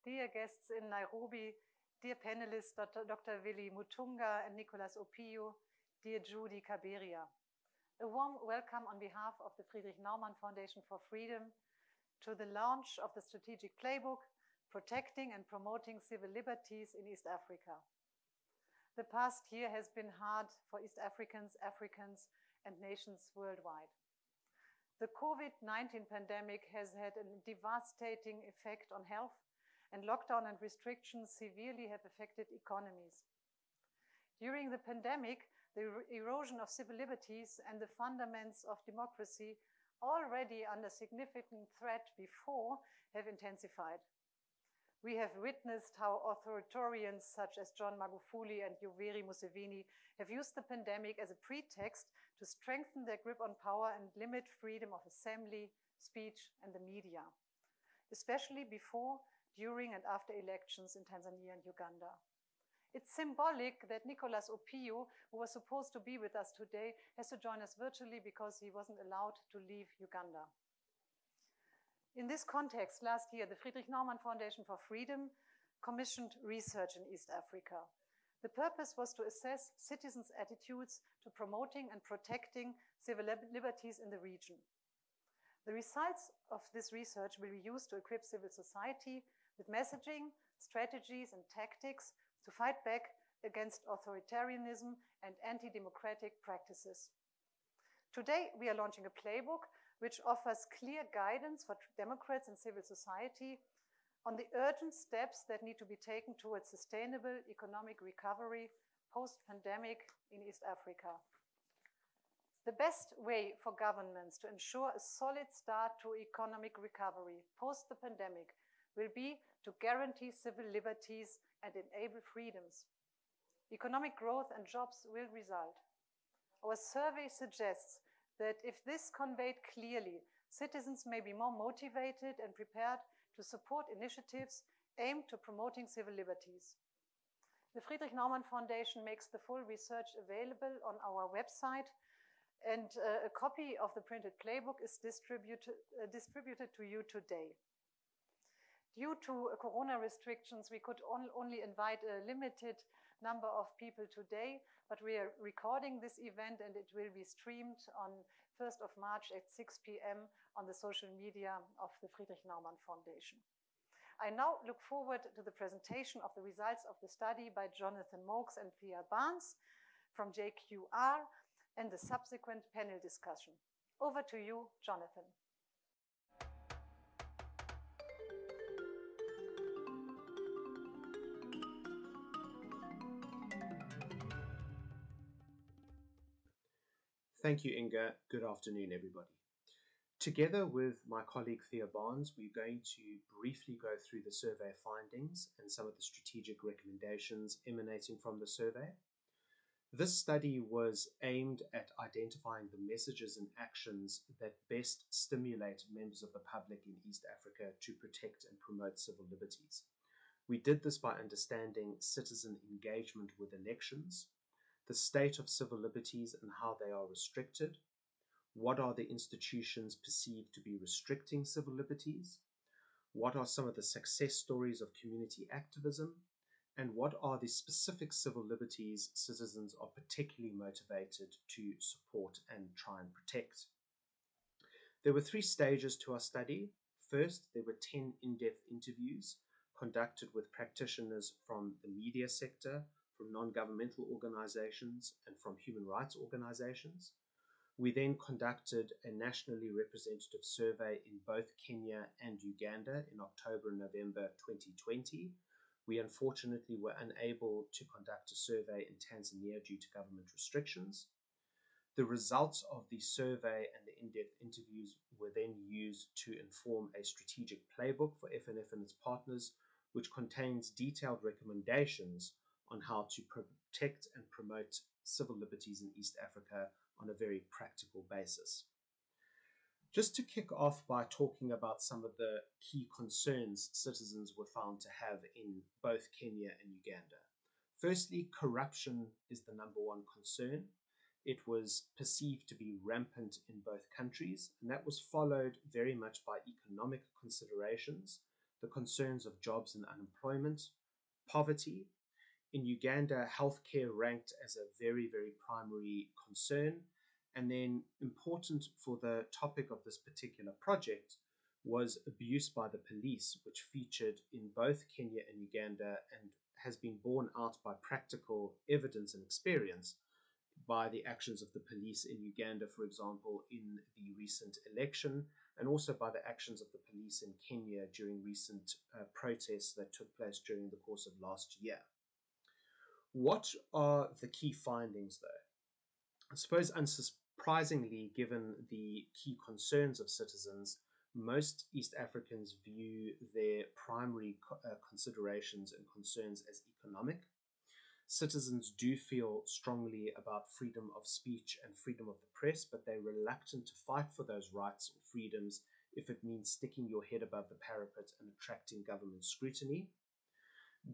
dear guests in Nairobi, dear panelists, Dr. Willie Motunga and Nicolas Opio, dear Judy Kaberia. A warm welcome on behalf of the Friedrich Naumann Foundation for Freedom to the launch of the strategic playbook, Protecting and Promoting Civil Liberties in East Africa. The past year has been hard for East Africans, Africans, and nations worldwide. The COVID-19 pandemic has had a devastating effect on health, and lockdown and restrictions severely have affected economies. During the pandemic, the erosion of civil liberties and the fundaments of democracy, already under significant threat before, have intensified. We have witnessed how authoritarians such as John Magufuli and Yoweri Museveni have used the pandemic as a pretext to strengthen their grip on power and limit freedom of assembly, speech, and the media, especially before, during, and after elections in Tanzania and Uganda. It's symbolic that Nicolas Opio, who was supposed to be with us today, has to join us virtually because he wasn't allowed to leave Uganda. In this context, last year, the Friedrich Naumann Foundation for Freedom commissioned research in East Africa. The purpose was to assess citizens' attitudes to promoting and protecting civil liberties in the region. The results of this research will be used to equip civil society with messaging, strategies, and tactics to fight back against authoritarianism and anti-democratic practices. Today, we are launching a playbook which offers clear guidance for democrats and civil society on the urgent steps that need to be taken towards sustainable economic recovery post-pandemic in East Africa. The best way for governments to ensure a solid start to economic recovery post the pandemic will be to guarantee civil liberties and enable freedoms. Economic growth and jobs will result. Our survey suggests that if this conveyed clearly, citizens may be more motivated and prepared to support initiatives aimed to promoting civil liberties. The Friedrich Naumann Foundation makes the full research available on our website, and a copy of the printed playbook is distributed to you today. Due to corona restrictions, we could only invite a limited number of people today, but we are recording this event and it will be streamed on 1st of March at 6 p.m. on the social media of the Friedrich Naumann Foundation. I now look forward to the presentation of the results of the study by Jonathan Mokes and Thea Barnes from JQR and the subsequent panel discussion. Over to you, Jonathan. Thank you, Inga. Good afternoon, everybody. Together with my colleague Thea Barnes, we're going to briefly go through the survey findings and some of the strategic recommendations emanating from the survey. This study was aimed at identifying the messages and actions that best stimulate members of the public in East Africa to protect and promote civil liberties. We did this by understanding citizen engagement with elections, the state of civil liberties and how they are restricted, what are the institutions perceived to be restricting civil liberties, what are some of the success stories of community activism, and what are the specific civil liberties citizens are particularly motivated to support and try and protect. There were 3 stages to our study. First, there were 10 in-depth interviews conducted with practitioners from the media sector, from non-governmental organizations, and from human rights organizations. We then conducted a nationally representative survey in both Kenya and Uganda in October and November 2020. We unfortunately were unable to conduct a survey in Tanzania due to government restrictions. The results of the survey and the in-depth interviews were then used to inform a strategic playbook for FNF and its partners, which contains detailed recommendations on how to protect and promote civil liberties in East Africa on a very practical basis. Just to kick off by talking about some of the key concerns citizens were found to have in both Kenya and Uganda. Firstly, corruption is the number 1 concern. It was perceived to be rampant in both countries, and that was followed very much by economic considerations, the concerns of jobs and unemployment, poverty. In Uganda, healthcare ranked as a very, very primary concern. And then important for the topic of this particular project was abuse by the police, which featured in both Kenya and Uganda and has been borne out by practical evidence and experience by the actions of the police in Uganda, for example, in the recent election, and also by the actions of the police in Kenya during recent protests that took place during the course of last year. What are the key findings, though? I suppose unsurprisingly, given the key concerns of citizens, most East Africans view their primary considerations and concerns as economic. Citizens do feel strongly about freedom of speech and freedom of the press, but they're reluctant to fight for those rights or freedoms if it means sticking your head above the parapet and attracting government scrutiny.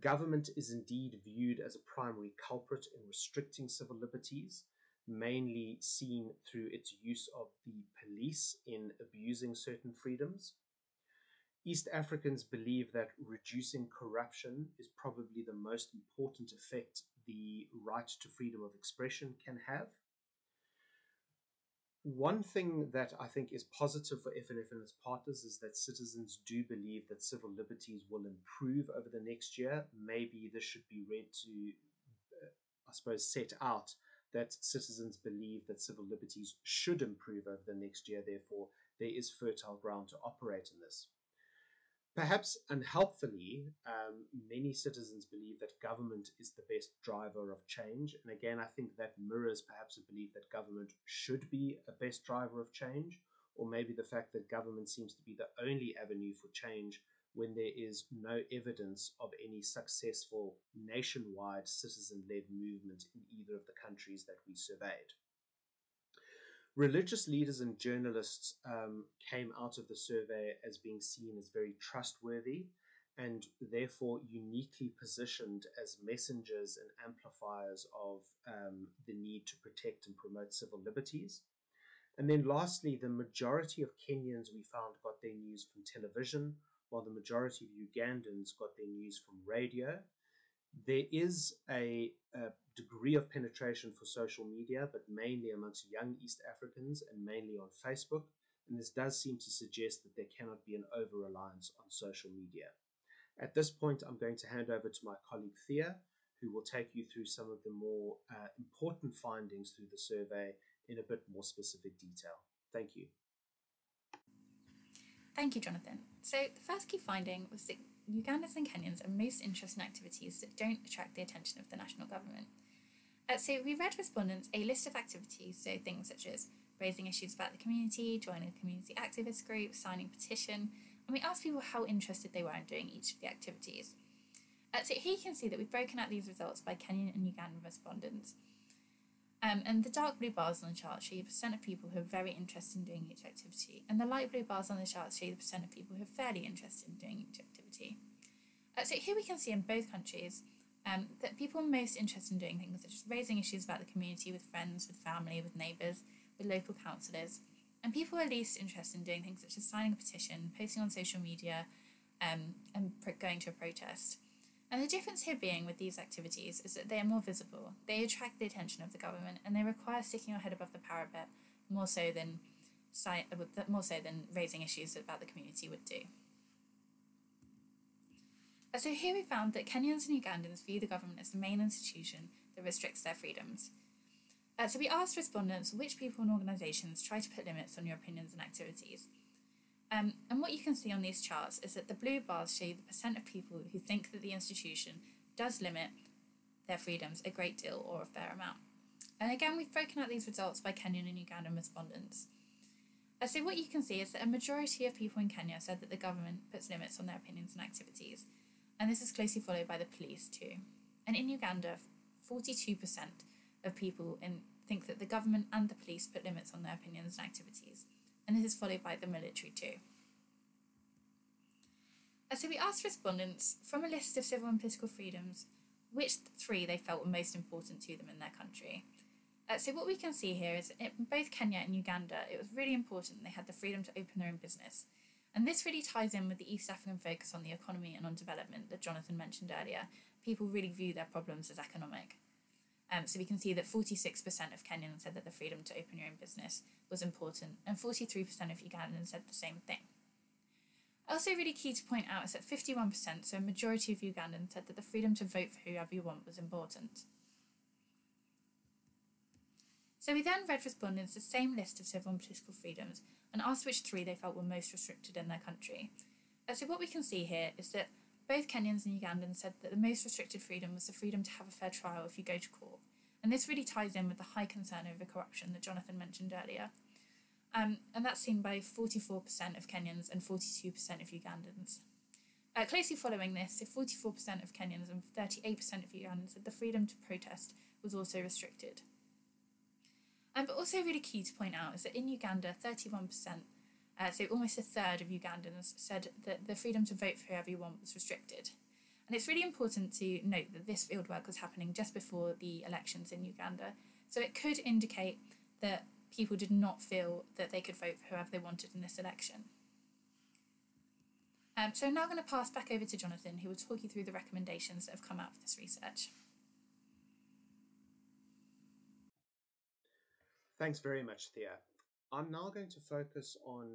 Government is indeed viewed as a primary culprit in restricting civil liberties, mainly seen through its use of the police in abusing certain freedoms. East Africans believe that reducing corruption is probably the most important effect the right to freedom of expression can have. One thing that I think is positive for FNF and its partners is that citizens do believe that civil liberties will improve over the next year. Maybe this should be read to, I suppose, set out that citizens believe that civil liberties should improve over the next year. Therefore, there is fertile ground to operate in this. Perhaps unhelpfully, many citizens believe that government is the best driver of change. And again, I think that mirrors perhaps a belief that government should be a best driver of change, or maybe the fact that government seems to be the only avenue for change when there is no evidence of any successful nationwide citizen-led movement in either of the countries that we surveyed. Religious leaders and journalists came out of the survey as being seen as very trustworthy and therefore uniquely positioned as messengers and amplifiers of the need to protect and promote civil liberties. And then lastly, the majority of Kenyans we found got their news from television, while the majority of Ugandans got their news from radio. There is a degree of penetration for social media, but mainly amongst young East Africans and mainly on Facebook. And this does seem to suggest that there cannot be an over-reliance on social media. At this point, I'm going to hand over to my colleague Thea, who will take you through some of the more important findings through the survey in a bit more specific detail. Thank you. Thank you, Jonathan. So the first key finding was that Ugandans and Kenyans are most interested in activities that don't attract the attention of the national government. So we read respondents a list of activities, so things such as raising issues about the community, joining a community activist group, signing a petition, and we asked people how interested they were in doing each of the activities. So here you can see that we've broken out these results by Kenyan and Ugandan respondents. And the dark blue bars on the chart show you the percent of people who are very interested in doing each activity, and the light blue bars on the chart show you the percent of people who are fairly interested in doing each activity. So here we can see in both countries that people are most interested in doing things such as raising issues about the community with friends, with family, with neighbours, with local councillors, and people are least interested in doing things such as signing a petition, posting on social media, and going to a protest. And the difference here being with these activities is that they are more visible, they attract the attention of the government, and they require sticking your head above the parapet more so than raising issues about the community would do. So here we found that Kenyans and Ugandans view the government as the main institution that restricts their freedoms. So we asked respondents which people and organisations try to put limits on your opinions and activities. And what you can see on these charts is that the blue bars show you the percent of people who think that the institution does limit their freedoms a great deal or a fair amount. And again, we've broken out these results by Kenyan and Ugandan respondents. So what you can see is that a majority of people in Kenya said that the government puts limits on their opinions and activities. And this is closely followed by the police too. And in Uganda, 42% of people think that the government and the police put limits on their opinions and activities. And this is followed by the military too. So we asked respondents from a list of civil and political freedoms which three they felt were most important to them in their country. So what we can see here is in both Kenya and Uganda, it was really important they had the freedom to open their own business. And this really ties in with the East African focus on the economy and on development that Jonathan mentioned earlier. People really view their problems as economic. So we can see that 46% of Kenyans said that the freedom to open your own business was important, and 43% of Ugandans said the same thing. Also really key to point out is that 51%, so a majority of Ugandans, said that the freedom to vote for whoever you want was important. So we then read respondents the same list of civil and political freedoms and asked which three they felt were most restricted in their country. So what we can see here is that both Kenyans and Ugandans said that the most restricted freedom was the freedom to have a fair trial if you go to court. And this really ties in with the high concern over corruption that Jonathan mentioned earlier. And that's seen by 44% of Kenyans and 42% of Ugandans. Closely following this, 44% of Kenyans and 38% of Ugandans said the freedom to protest was also restricted. But also really key to point out is that in Uganda, 31%, so almost a third of Ugandans, said that the freedom to vote for whoever you want was restricted. And it's really important to note that this fieldwork was happening just before the elections in Uganda, so it could indicate that people did not feel that they could vote for whoever they wanted in this election. So I'm now going to pass back over to Jonathan, who will talk you through the recommendations that have come out of this research. Thanks very much, Thea. I'm now going to focus on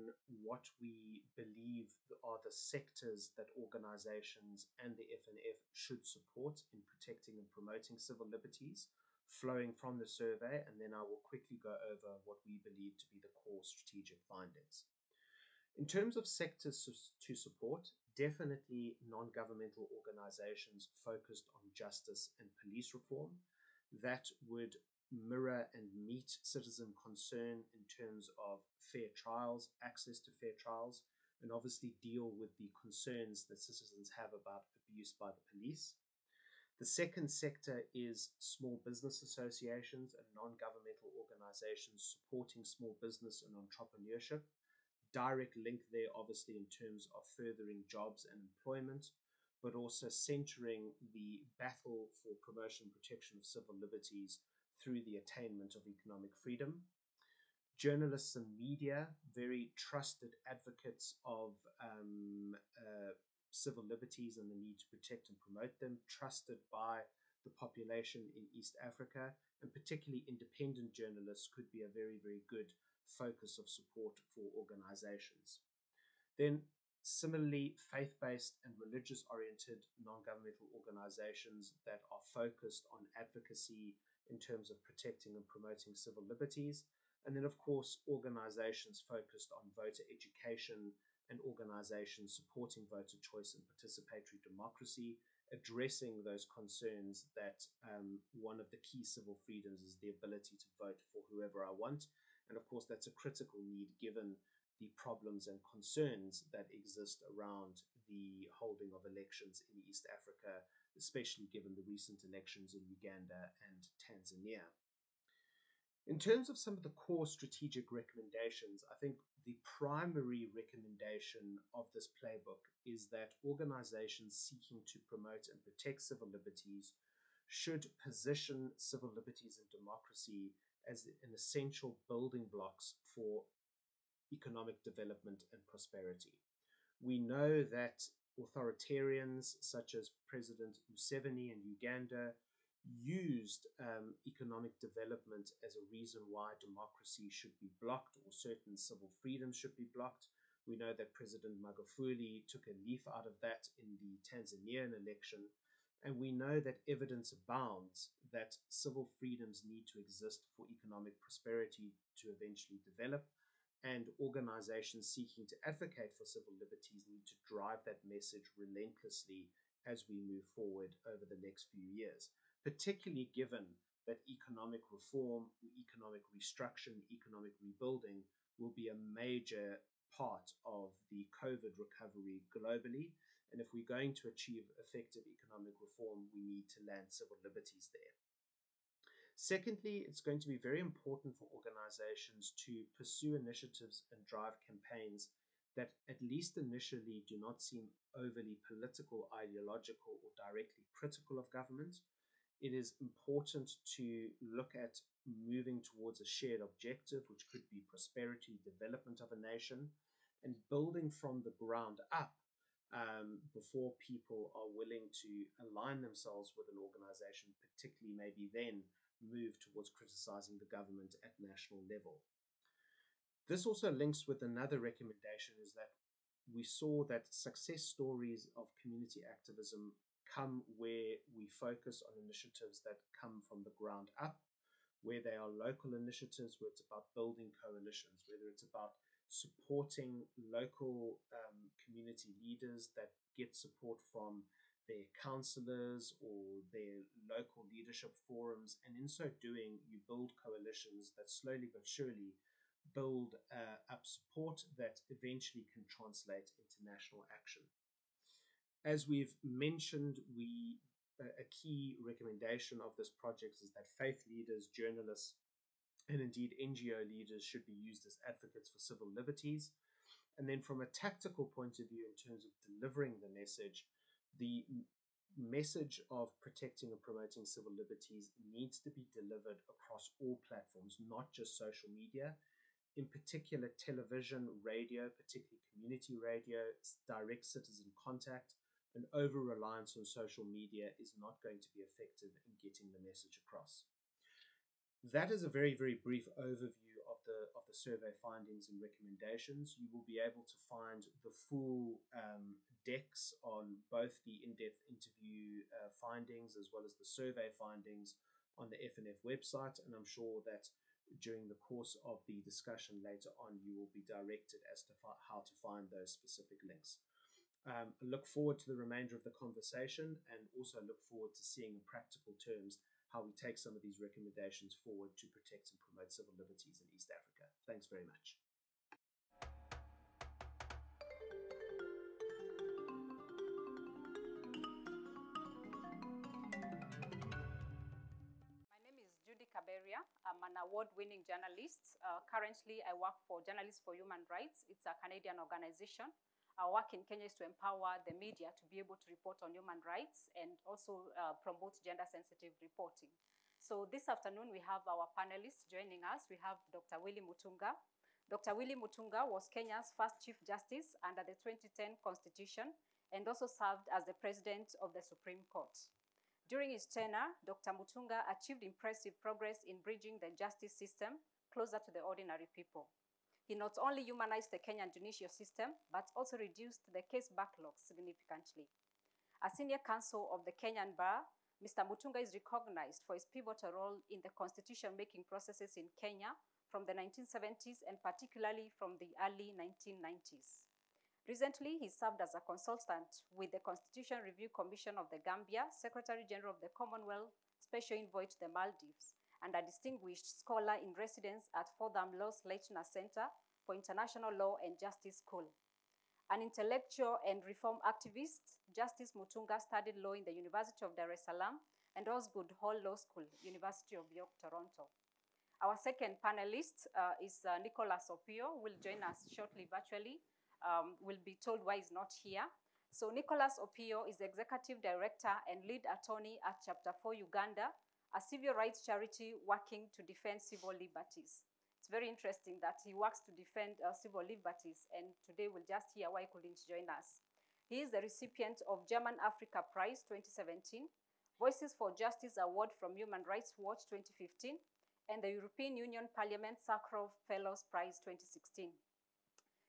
what we believe are the sectors that organizations and the FNF should support in protecting and promoting civil liberties, flowing from the survey, and then I will quickly go over what we believe to be the core strategic findings. In terms of sectors to support, definitely non-governmental organizations focused on justice and police reform that would mirror and meet citizen concern in terms of fair trials, access to fair trials, and obviously deal with the concerns that citizens have about abuse by the police. The second sector is small business associations and non-governmental organizations supporting small business and entrepreneurship. Direct link there, obviously, in terms of furthering jobs and employment, but also centering the battle for promotion and protection of civil liberties through the attainment of economic freedom. Journalists and media, very trusted advocates of civil liberties and the need to protect and promote them, trusted by the population in East Africa, and particularly independent journalists could be a very, very good focus of support for organizations. Then similarly, faith-based and religious-oriented non-governmental organizations that are focused on advocacy in terms of protecting and promoting civil liberties. And then, of course, organizations focused on voter education and organizations supporting voter choice and participatory democracy, addressing those concerns that one of the key civil freedoms is the ability to vote for whoever I want. And of course, that's a critical need given the problems and concerns that exist around the holding of elections in East Africa, especially given the recent elections in Uganda and Tanzania. In terms of some of the core strategic recommendations, I think the primary recommendation of this playbook is that organizations seeking to promote and protect civil liberties should position civil liberties and democracy as an essential building blocks for economic development and prosperity. We know that authoritarians such as President Museveni in Uganda used economic development as a reason why democracy should be blocked or certain civil freedoms should be blocked. We know that President Magufuli took a leaf out of that in the Tanzanian election, and we know that evidence abounds that civil freedoms need to exist for economic prosperity to eventually develop, and organizations seeking to advocate for civil liberties need to drive that message relentlessly as we move forward over the next few years, particularly given that economic reform, economic restructuring, economic rebuilding will be a major part of the COVID recovery globally. And if we're going to achieve effective economic reform, we need to land civil liberties there. Secondly, it's going to be very important for organizations to pursue initiatives and drive campaigns that at least initially do not seem overly political, ideological, or directly critical of government. It is important to look at moving towards a shared objective, which could be prosperity, development of a nation, and building from the ground up before people are willing to align themselves with an organization, particularly maybe then move towards criticizing the government at national level. This also links with another recommendation, is that we saw that success stories of community activism come where we focus on initiatives that come from the ground up, where they are local initiatives, where it's about building coalitions, whether it's about supporting local community leaders that get support from their councillors or their local leadership forums. And in so doing, you build coalitions that slowly but surely build up support that eventually can translate into national action. As we've mentioned, a key recommendation of this project is that faith leaders, journalists, and indeed NGO leaders should be used as advocates for civil liberties. And then from a tactical point of view, in terms of delivering the message of protecting and promoting civil liberties needs to be delivered across all platforms, not just social media. In particular, television, radio, particularly community radio, direct citizen contact. An over-reliance on social media is not going to be effective in getting the message across. That is a very, very brief overview of the survey findings and recommendations. You will be able to find the full decks on both the in-depth interview findings as well as the survey findings on the FNF website, and I'm sure that during the course of the discussion later on, you will be directed as to how to find those specific links. I look forward to the remainder of the conversation, and also look forward to seeing in practical terms how we take some of these recommendations forward to protect and promote civil liberties in East Africa. Thanks very much. I'm an award-winning journalist. Currently, I work for Journalists for Human Rights. It's a Canadian organization. Our work in Kenya is to empower the media to be able to report on human rights and also promote gender-sensitive reporting. So this afternoon, we have our panelists joining us. We have Dr. Willie Motunga. Dr. Willie Motunga was Kenya's first Chief Justice under the 2010 Constitution and also served as the President of the Supreme Court. During his tenure, Dr. Motunga achieved impressive progress in bridging the justice system closer to the ordinary people. He not only humanized the Kenyan judicial system, but also reduced the case backlog significantly. As senior counsel of the Kenyan Bar, Mr. Motunga is recognized for his pivotal role in the constitution-making processes in Kenya from the 1970s and particularly from the early 1990s. Recently, he served as a consultant with the Constitution Review Commission of the Gambia, Secretary General of the Commonwealth, Special Envoy to the Maldives, and a distinguished scholar in residence at Fordham Law's Leitner Center for International Law and Justice School. An intellectual and reform activist, Justice Motunga studied law in the University of Dar es Salaam and Osgood Hall Law School, University of York, Toronto. Our second panelist is Nicholas Opio, who will join us shortly virtually. Will be told why he's not here. So Nicholas Opio is the Executive Director and Lead Attorney at Chapter 4 Uganda, a civil rights charity working to defend civil liberties. It's very interesting that he works to defend civil liberties, and today we'll just hear why he couldn't join us. He is the recipient of German Africa Prize 2017, Voices for Justice Award from Human Rights Watch 2015, and the European Union Parliament Sakharov Fellows Prize 2016.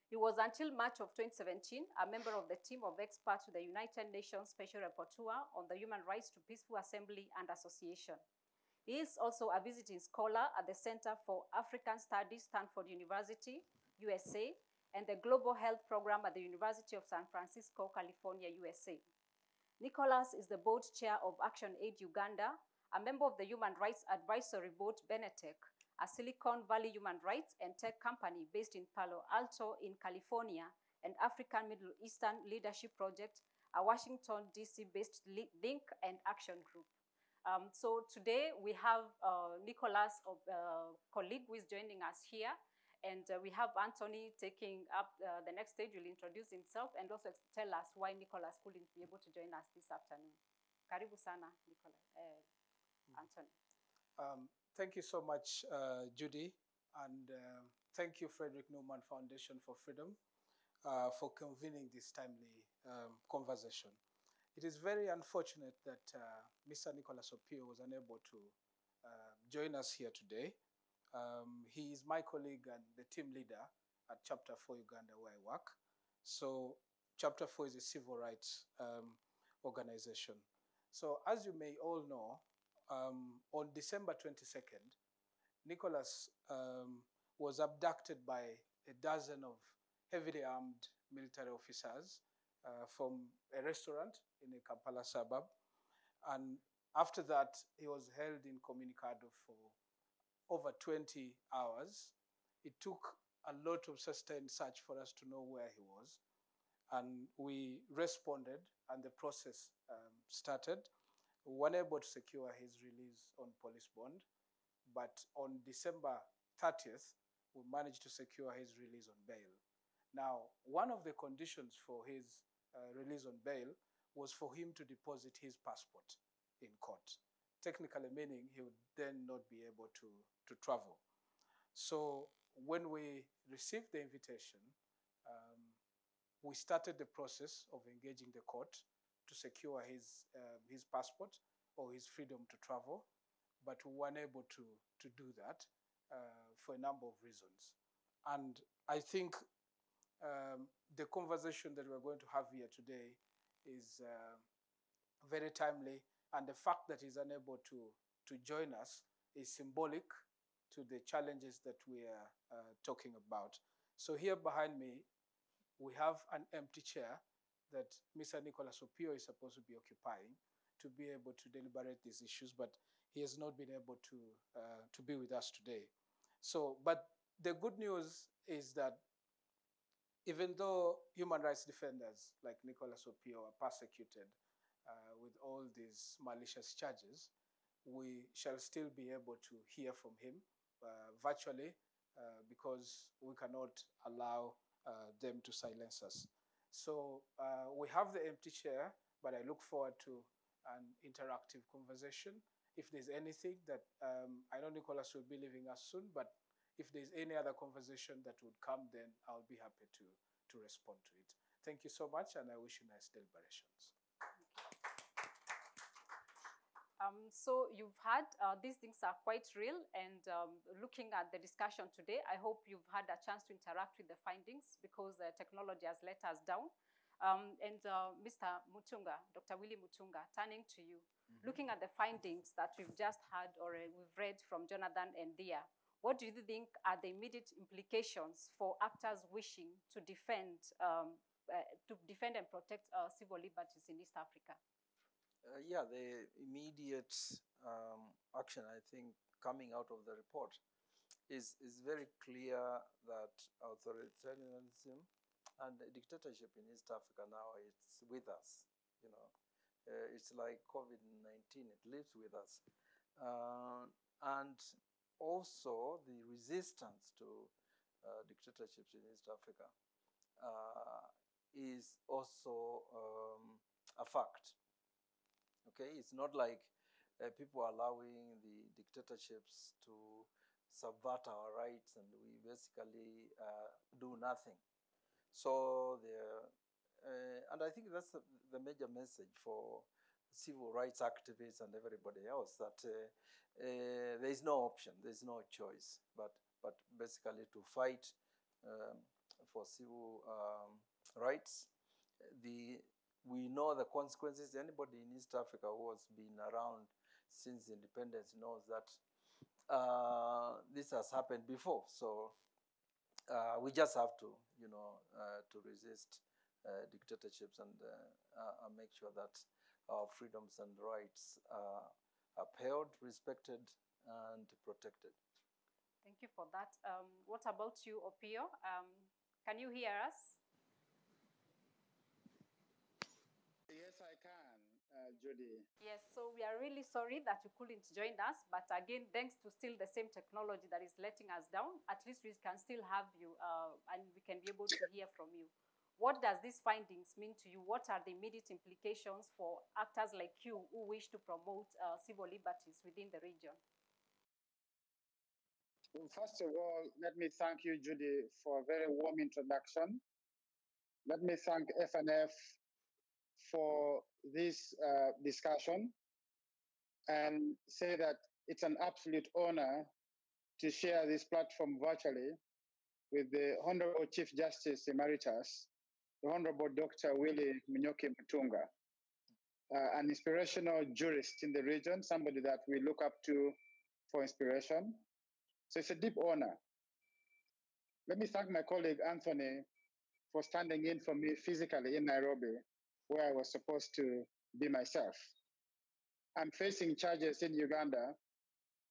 He was, until March of 2017, a member of the team of experts to the United Nations Special Rapporteur on the Human Rights to Peaceful Assembly and Association. He is also a visiting scholar at the Center for African Studies, Stanford University, USA, and the Global Health Program at the University of San Francisco, California, USA. Nicholas is the board chair of Action Aid Uganda, a member of the Human Rights Advisory Board, Benetech, a Silicon Valley human rights and tech company based in Palo Alto in California, and African Middle Eastern Leadership Project, a Washington, D.C.-based Link and Action Group. So today we have Nicholas, colleague, who is joining us here, and we have Anthony taking up the next stage. Will introduce himself and also tell us why Nicholas couldn't be able to join us this afternoon. Karibu sana, Nicholas. Anthony. Thank you so much, Judy, and thank you, Friedrich Naumann Foundation for Freedom, for convening this timely conversation. It is very unfortunate that Mr. Nicholas Opio was unable to join us here today. He is my colleague and the team leader at Chapter 4 Uganda, where I work. So Chapter 4 is a civil rights organization. So as you may all know, on December 22nd, Nicholas was abducted by a dozen of heavily armed military officers from a restaurant in a Kampala suburb. And after that, he was held in Communicado for over 20 hours. It took a lot of sustained search for us to know where he was. And we responded, and the process started. We were unable to secure his release on police bond, but on December 30th, we managed to secure his release on bail. Now, one of the conditions for his release on bail was for him to deposit his passport in court, technically meaning he would then not be able to travel. So when we received the invitation, we started the process of engaging the court to secure his passport or his freedom to travel, but we were unable to do that for a number of reasons. And I think the conversation that we're going to have here today is very timely, and the fact that he's unable to join us is symbolic to the challenges that we are talking about. So here behind me, we have an empty chair that Mr. Nicholas Opio is supposed to be occupying to be able to deliberate these issues, but he has not been able to be with us today. So, but the good news is that even though human rights defenders like Nicholas Opio are persecuted with all these malicious charges, we shall still be able to hear from him virtually because we cannot allow them to silence us. So we have the empty chair, but I look forward to an interactive conversation. If there's anything that, I know Nicholas will be leaving us soon, but if there's any other conversation that would come, then I'll be happy to respond to it. Thank you so much, and I wish you nice deliberations. So you've had, these things are quite real, and looking at the discussion today, I hope you've had a chance to interact with the findings because technology has let us down. Mr. Motunga, Dr. Willie Motunga, turning to you, looking at the findings that we've just had or we've read from Jonathan and Dia, what do you think are the immediate implications for actors wishing to defend and protect civil liberties in East Africa? Yeah, the immediate action, I think, coming out of the report is very clear that authoritarianism and dictatorship in East Africa now, it's with us. You know, it's like COVID-19, it lives with us. And also the resistance to dictatorships in East Africa is also a fact. Okay, it's not like people are allowing the dictatorships to subvert our rights and we basically do nothing. So and I think that's the major message for civil rights activists and everybody else, that there is no option, there is no choice, but basically to fight for civil rights. We know the consequences. Anybody in East Africa who has been around since independence knows that this has happened before. So we just have to, to resist dictatorships and make sure that our freedoms and rights are upheld, respected, and protected. Thank you for that. What about you, Opio? Can you hear us? Yes, I can, Judy. Yes, so we are really sorry that you couldn't join us, but again, thanks to still the same technology that is letting us down, at least we can still have you and we can be able to hear from you. What does these findings mean to you? What are the immediate implications for actors like you who wish to promote civil liberties within the region? Well, first of all, let me thank you, Judy, for a very warm introduction. Let me thank FNF for this discussion and say that it's an absolute honor to share this platform virtually with the Honorable Chief Justice Emeritus, the Honorable Dr. Willie Motunga, an inspirational jurist in the region, somebody that we look up to for inspiration. So it's a deep honor. Let me thank my colleague Anthony for standing in for me physically in Nairobi, where I was supposed to be myself. I'm facing charges in Uganda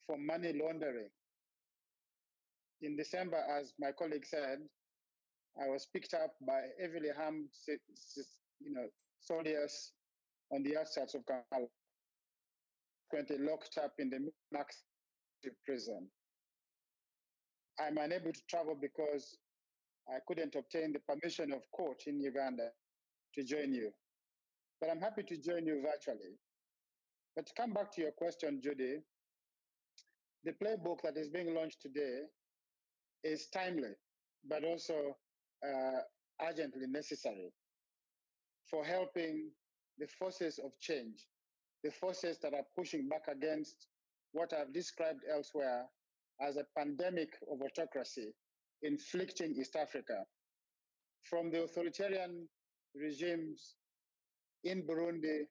for money laundering. In December, as my colleague said, I was picked up by heavily armed soldiers on the outskirts of Kampala, currently locked up in the Max prison. I'm unable to travel because I couldn't obtain the permission of court in Uganda to join you. But I'm happy to join you virtually. But to come back to your question, Judy, the playbook that is being launched today is timely, but also urgently necessary for helping the forces of change, the forces that are pushing back against what I've described elsewhere as a pandemic of autocracy inflicting East Africa, from the authoritarian regimes in Burundi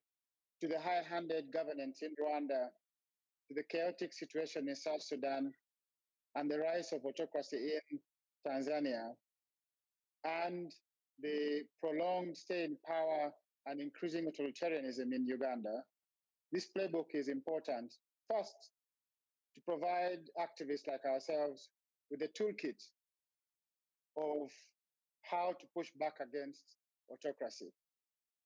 to the high-handed governance in Rwanda, to the chaotic situation in South Sudan, and the rise of autocracy in Tanzania, and the prolonged stay in power and increasing authoritarianism in Uganda. This playbook is important, first, to provide activists like ourselves with a toolkit of how to push back against autocracy,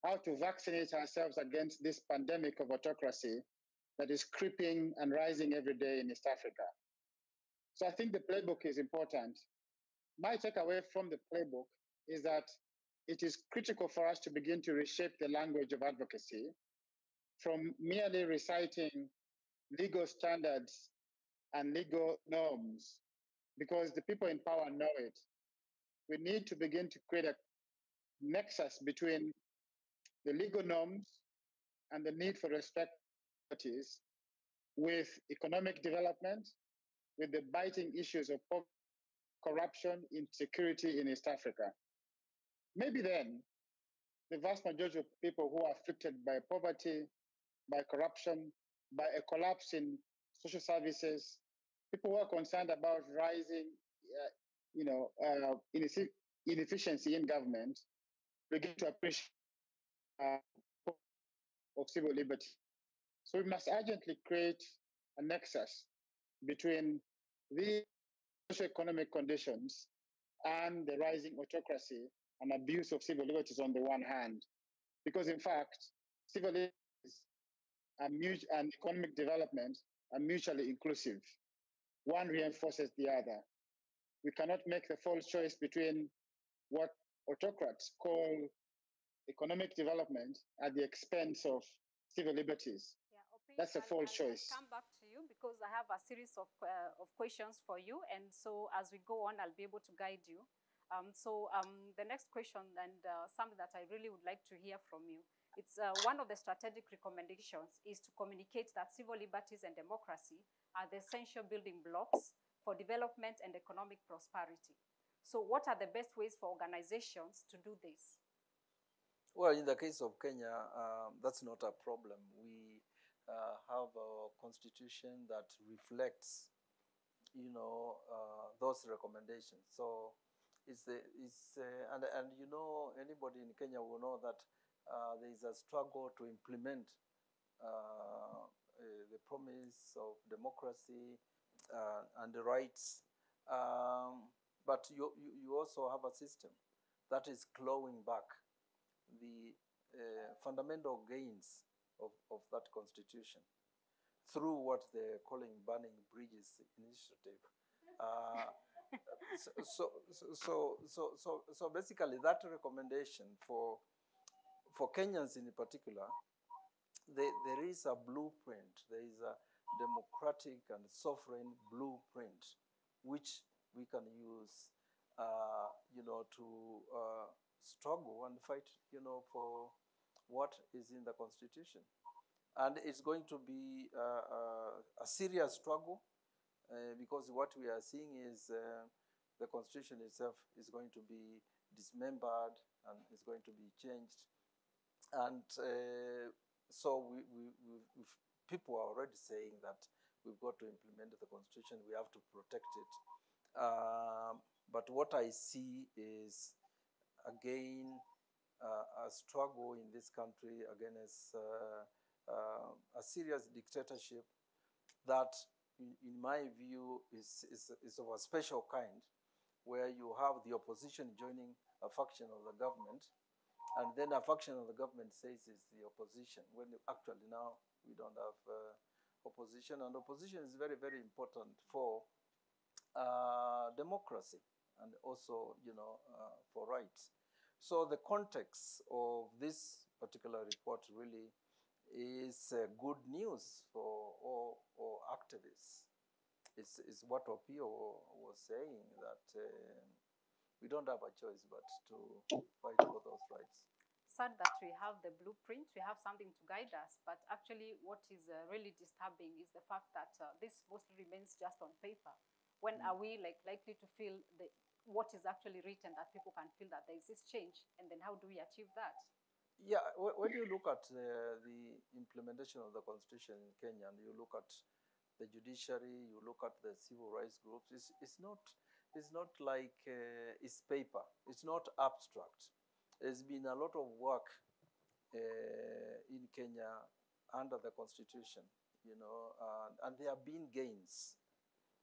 how to vaccinate ourselves against this pandemic of autocracy that is creeping and rising every day in East Africa. So I think the playbook is important. My takeaway from the playbook is that it is critical for us to begin to reshape the language of advocacy from merely reciting legal standards and legal norms, because the people in power know it. We need to begin to create a nexus between the legal norms and the need for respect with economic development, with the biting issues of corruption, insecurity in East Africa. Maybe then, the vast majority of people who are afflicted by poverty, by corruption, by a collapse in social services, people who are concerned about rising, inefficiency in government, begin to appreciate of civil liberty. So we must urgently create a nexus between the socio-economic conditions and the rising autocracy and abuse of civil liberties on the one hand. Because in fact, civil liberties and economic development are mutually inclusive. One reinforces the other. We cannot make the false choice between what autocrats call economic development at the expense of civil liberties. Yeah, that's a false choice. I'll come back to you because I have a series of questions for you. And so as we go on, I'll be able to guide you. The next question and something that I really would like to hear from you. It's one of the strategic recommendations is to communicate that civil liberties and democracy are the essential building blocks for development and economic prosperity. So what are the best ways for organizations to do this? Well, in the case of Kenya, that's not a problem. We have a constitution that reflects, those recommendations. So anybody in Kenya will know that there is a struggle to implement the promise of democracy and the rights. But you also have a system that is clawing back the fundamental gains of that constitution through what they're calling Burning Bridges Initiative. So basically that recommendation for Kenyans in particular, there is a blueprint, there is a democratic and sovereign blueprint which we can use to struggle and fight, for what is in the Constitution. And it's going to be a serious struggle because what we are seeing is the Constitution itself is going to be dismembered and is going to be changed. And so people are already saying that we've got to implement the Constitution, we have to protect it. But what I see is, again, a struggle in this country against a serious dictatorship that, in my view, is of a special kind, where you have the opposition joining a faction of the government, and then a faction of the government says it's the opposition, when actually now we don't have opposition. And opposition is very, very important for democracy and also, for rights. So the context of this particular report really is good news for all activists. It's what Opio was saying, that we don't have a choice but to fight for those rights. Sad that we have the blueprint, we have something to guide us, but actually what is really disturbing is the fact that this mostly remains just on paper. When are we likely to feel what is actually written, that people can feel that there is this change, and then how do we achieve that? Yeah, when you look at the implementation of the Constitution in Kenya, and you look at the judiciary, you look at the civil rights groups, it's not like it's paper. It's not abstract. There's been a lot of work in Kenya under the Constitution, and there have been gains.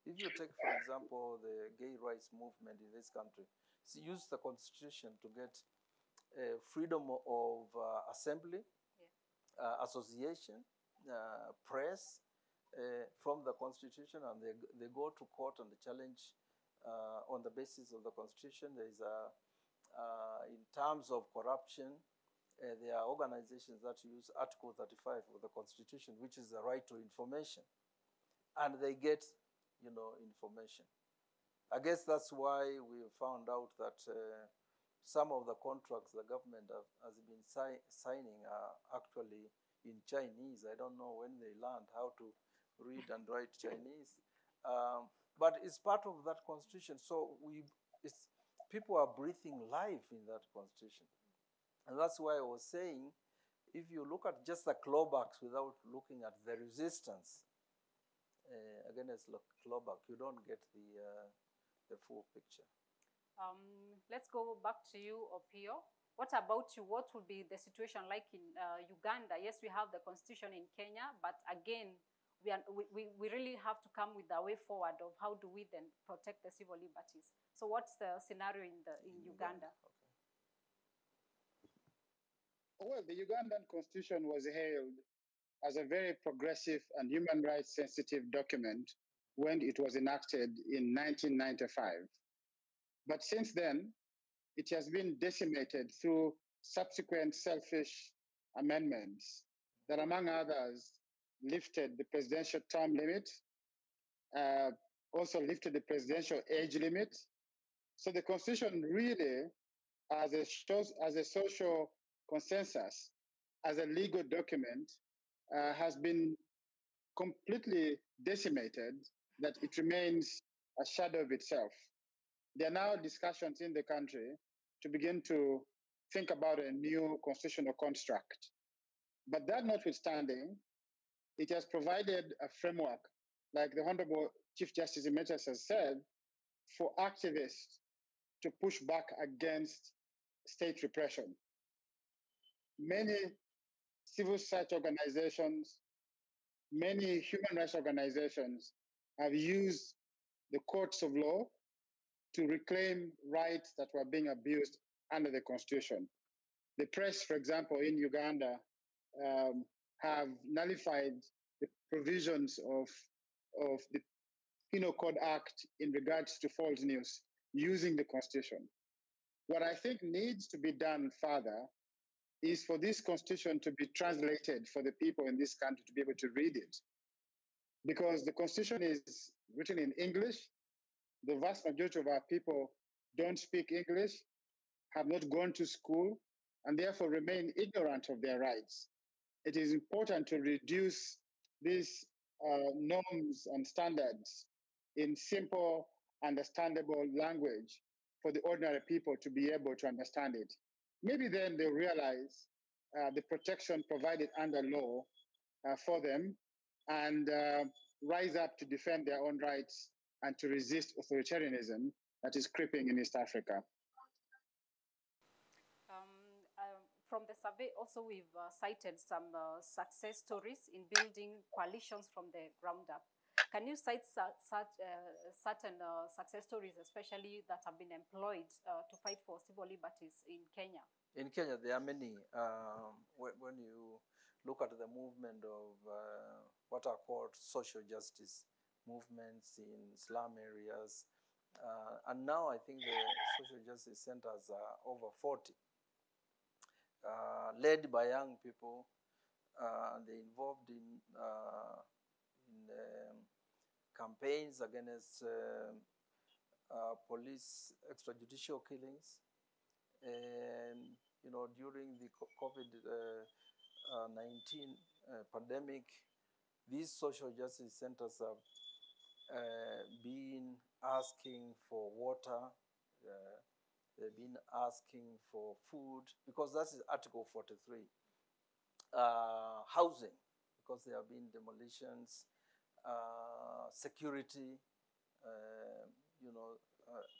If you take, for example, the gay rights movement in this country, it's used the Constitution to get freedom of assembly, association, press from the Constitution, and they go to court and challenge on the basis of the Constitution. There is in terms of corruption, there are organizations that use Article 35 of the Constitution, which is the right to information, and they get information. I guess that's why we found out that some of the contracts the government has been signing are actually in Chinese. I don't know when they learned how to read and write Chinese, but it's part of that Constitution. So people are breathing life in that Constitution, and that's why I was saying, if you look at just the clawbacks without looking at the resistance against clawback, you don't get the full picture. Let's go back to you, Opio. What about you? What would be the situation like in Uganda? Yes, we have the Constitution in Kenya, but again, we really have to come with a way forward of how do we then protect the civil liberties. So what's the scenario in Uganda? Okay. Well, the Ugandan Constitution was hailed as a very progressive and human rights sensitive document when it was enacted in 1995. But since then, it has been decimated through subsequent selfish amendments that, among others, lifted the presidential term limit, also lifted the presidential age limit. So the Constitution really, as a social consensus, as a legal document, has been completely decimated, that it remains a shadow of itself. There are now discussions in the country to begin to think about a new constitutional construct. But that notwithstanding, it has provided a framework, like the Honorable Chief Justice Emeritus has said, for activists to push back against state repression. Many civil society organizations, many human rights organizations have used the courts of law to reclaim rights that were being abused under the Constitution. The press, for example, in Uganda, have nullified the provisions of the Penal Code Act in regards to false news using the Constitution. What I think needs to be done further is for this Constitution to be translated for the people in this country to be able to read it. Because the Constitution is written in English. The vast majority of our people don't speak English, have not gone to school, and therefore remain ignorant of their rights. It is important to reduce these norms and standards in simple, understandable language for the ordinary people to be able to understand it. Maybe then they'll realize the protection provided under law for them and rise up to defend their own rights and to resist authoritarianism that is creeping in East Africa. From the survey, also we've cited some success stories in building coalitions from the ground up. Can you cite certain success stories, especially that have been employed to fight for civil liberties in Kenya? In Kenya, there are many. When you look at the movement of what are called social justice movements in slum areas, and now I think the social justice centers are over 40. Led by young people, and they're involved in campaigns against police extrajudicial killings. And during the COVID-19 pandemic, these social justice centers have been asking for water. They've been asking for food, because that is Article 43. Housing, because there have been demolitions, security,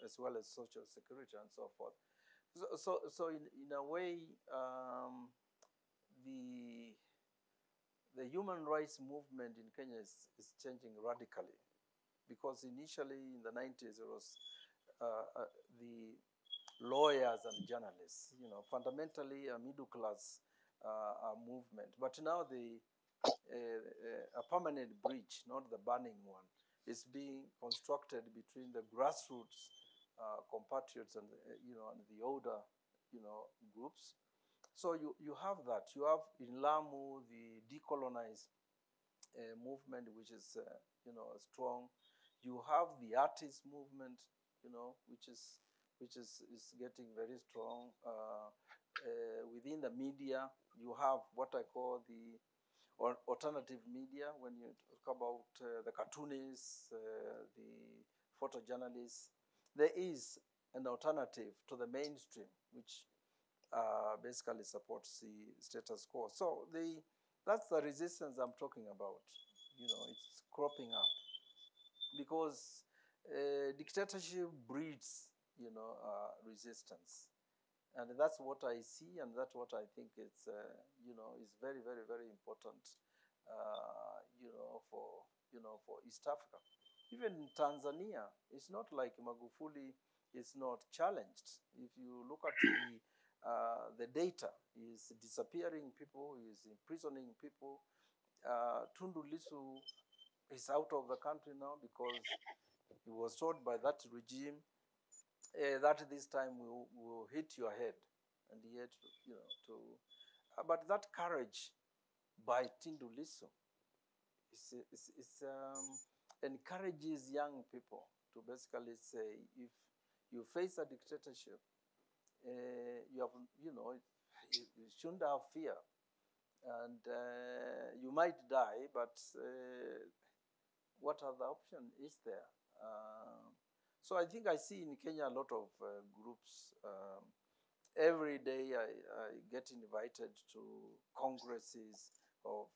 as well as social security and so forth. So in a way, the human rights movement in Kenya is changing radically, because initially in the 90s it was the lawyers and journalists, fundamentally a middle class movement. But now a permanent bridge, not the burning one, is being constructed between the grassroots compatriots and and the older groups. So you have that. You have in Lamu the decolonized movement, which is strong. You have the artist movement, which is getting very strong. Within the media, you have what I call the alternative media. When you talk about the cartoonists, the photojournalists, there is an alternative to the mainstream, which basically supports the status quo. So that's the resistance I'm talking about. It's cropping up, because dictatorship breeds resistance, and that's what I see, and that's what I think is very, very, very important for East Africa. Even in Tanzania, it's not like Magufuli is not challenged. If you look at the data, he's disappearing people, he's imprisoning people. Tundu Lissu is out of the country now because he was told by that regime that this time will hit your head, and he had but that courage by Tundu Lissu encourages young people to basically say, if you face a dictatorship, you shouldn't have fear, and you might die, but what other option is there? So I think I see in Kenya a lot of groups. Every day I get invited to congresses for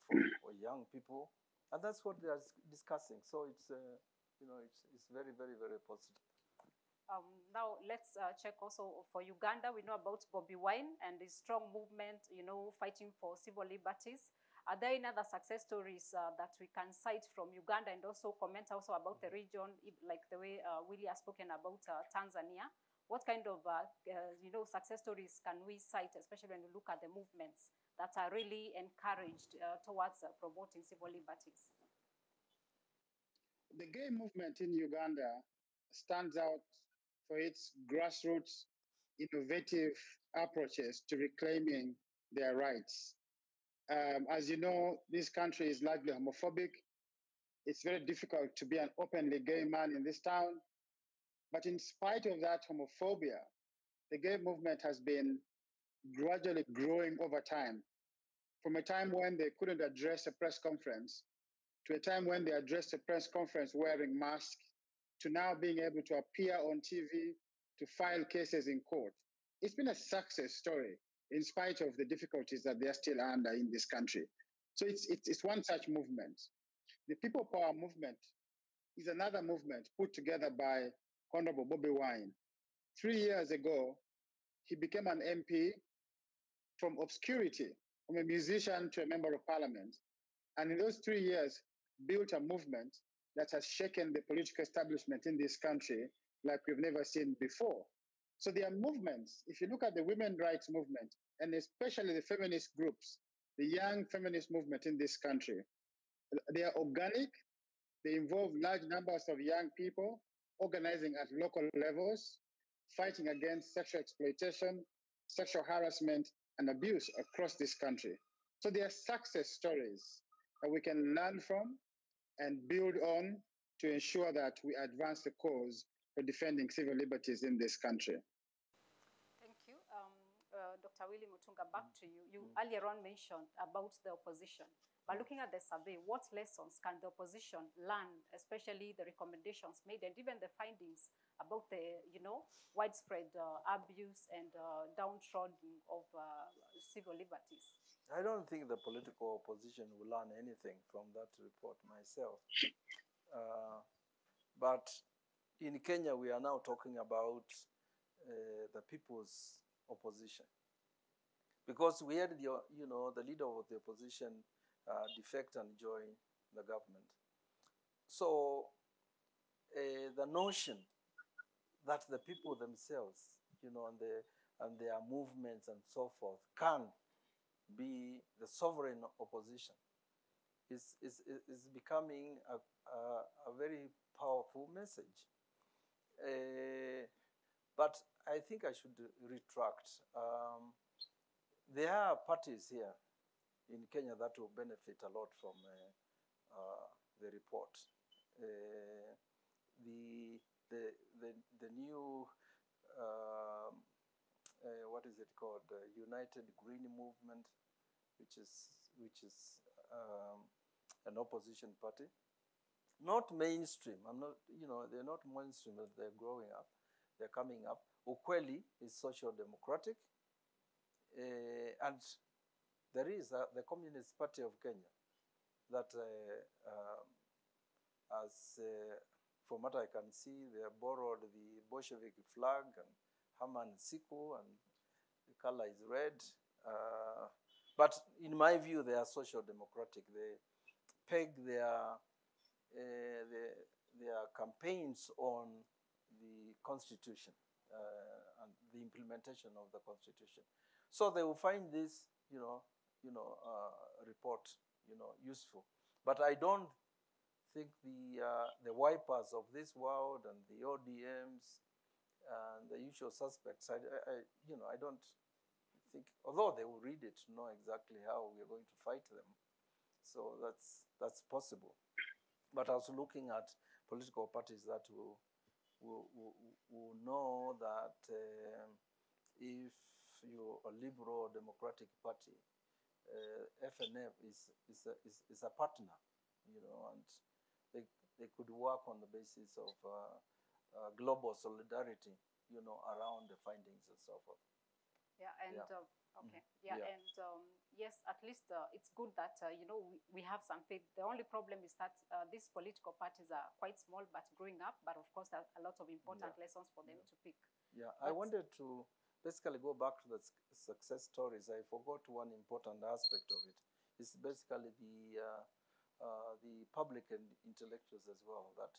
young people, and that's what they are discussing. So it's it's very, very, very positive. Now let's check also for Uganda. We know about Bobi Wine and his strong movement, fighting for civil liberties. Are there any other success stories that we can cite from Uganda, and also comment also about the region, like the way Willie has spoken about Tanzania? What kind of success stories can we cite, especially when we look at the movements that are really encouraged towards promoting civil liberties? The gay movement in Uganda stands out for its grassroots, innovative approaches to reclaiming their rights. As you know, this country is largely homophobic. It's very difficult to be an openly gay man in this town. But in spite of that homophobia, the gay movement has been gradually growing over time, from a time when they couldn't address a press conference to a time when they addressed a press conference wearing masks, to now being able to appear on TV, to file cases in court. It's been a success story in spite of the difficulties that they're still under in this country. So it's one such movement. The People Power movement is another movement put together by Honorable Bobby Wine. 3 years ago, he became an MP from obscurity, from a musician to a member of parliament. And in those 3 years, built a movement that has shaken the political establishment in this country like we've never seen before. So there are movements. If you look at the women's rights movement, and especially the feminist groups, the young feminist movement in this country, they are organic. They involve large numbers of young people organizing at local levels, fighting against sexual exploitation, sexual harassment, and abuse across this country. So there are success stories that we can learn from and build on to ensure that we advance the cause for defending civil liberties in this country. Thank you. Dr. Willie Motunga, back to you. You earlier on mentioned about the opposition. But looking at the survey, what lessons can the opposition learn, especially the recommendations made and even the findings about the, widespread abuse and downtrodden of civil liberties? I don't think the political opposition will learn anything from that report myself. But in Kenya, we are now talking about the people's opposition. Because we had the leader of the opposition defect and join the government. So the notion that the people themselves, and their movements and so forth can be the sovereign opposition is becoming a very powerful message. But I think I should retract. There are parties here in Kenya that will benefit a lot from the report. The new what is it called? United Green Movement, which is an opposition party. Not mainstream. I'm not, they're not mainstream, but they're growing up. They're coming up. Ukweli is social democratic, and there is the Communist Party of Kenya that, from what I can see, they have borrowed the Bolshevik flag and Haman Siku, and the color is red. But in my view, they are social democratic. They peg their campaigns on the Constitution and the implementation of the Constitution. So they will find this, report, useful. But I don't think the wipers of this world and the ODMs and the usual suspects, I don't think, although they will read it to know exactly how we are going to fight them. So that's possible. But I was looking at political parties that will know that if you're a liberal democratic party, FNF is a partner, and they could work on the basis of global solidarity, around the findings and so forth. Yeah, and Yeah. okay, yeah, Yeah. and yes, at least it's good that we have some faith. The only problem is that these political parties are quite small but growing up. But of course, there are a lot of important lessons for them to pick. Yeah, I wanted to basically go back to the success stories. I forgot one important aspect of it. It's basically the public and intellectuals as well that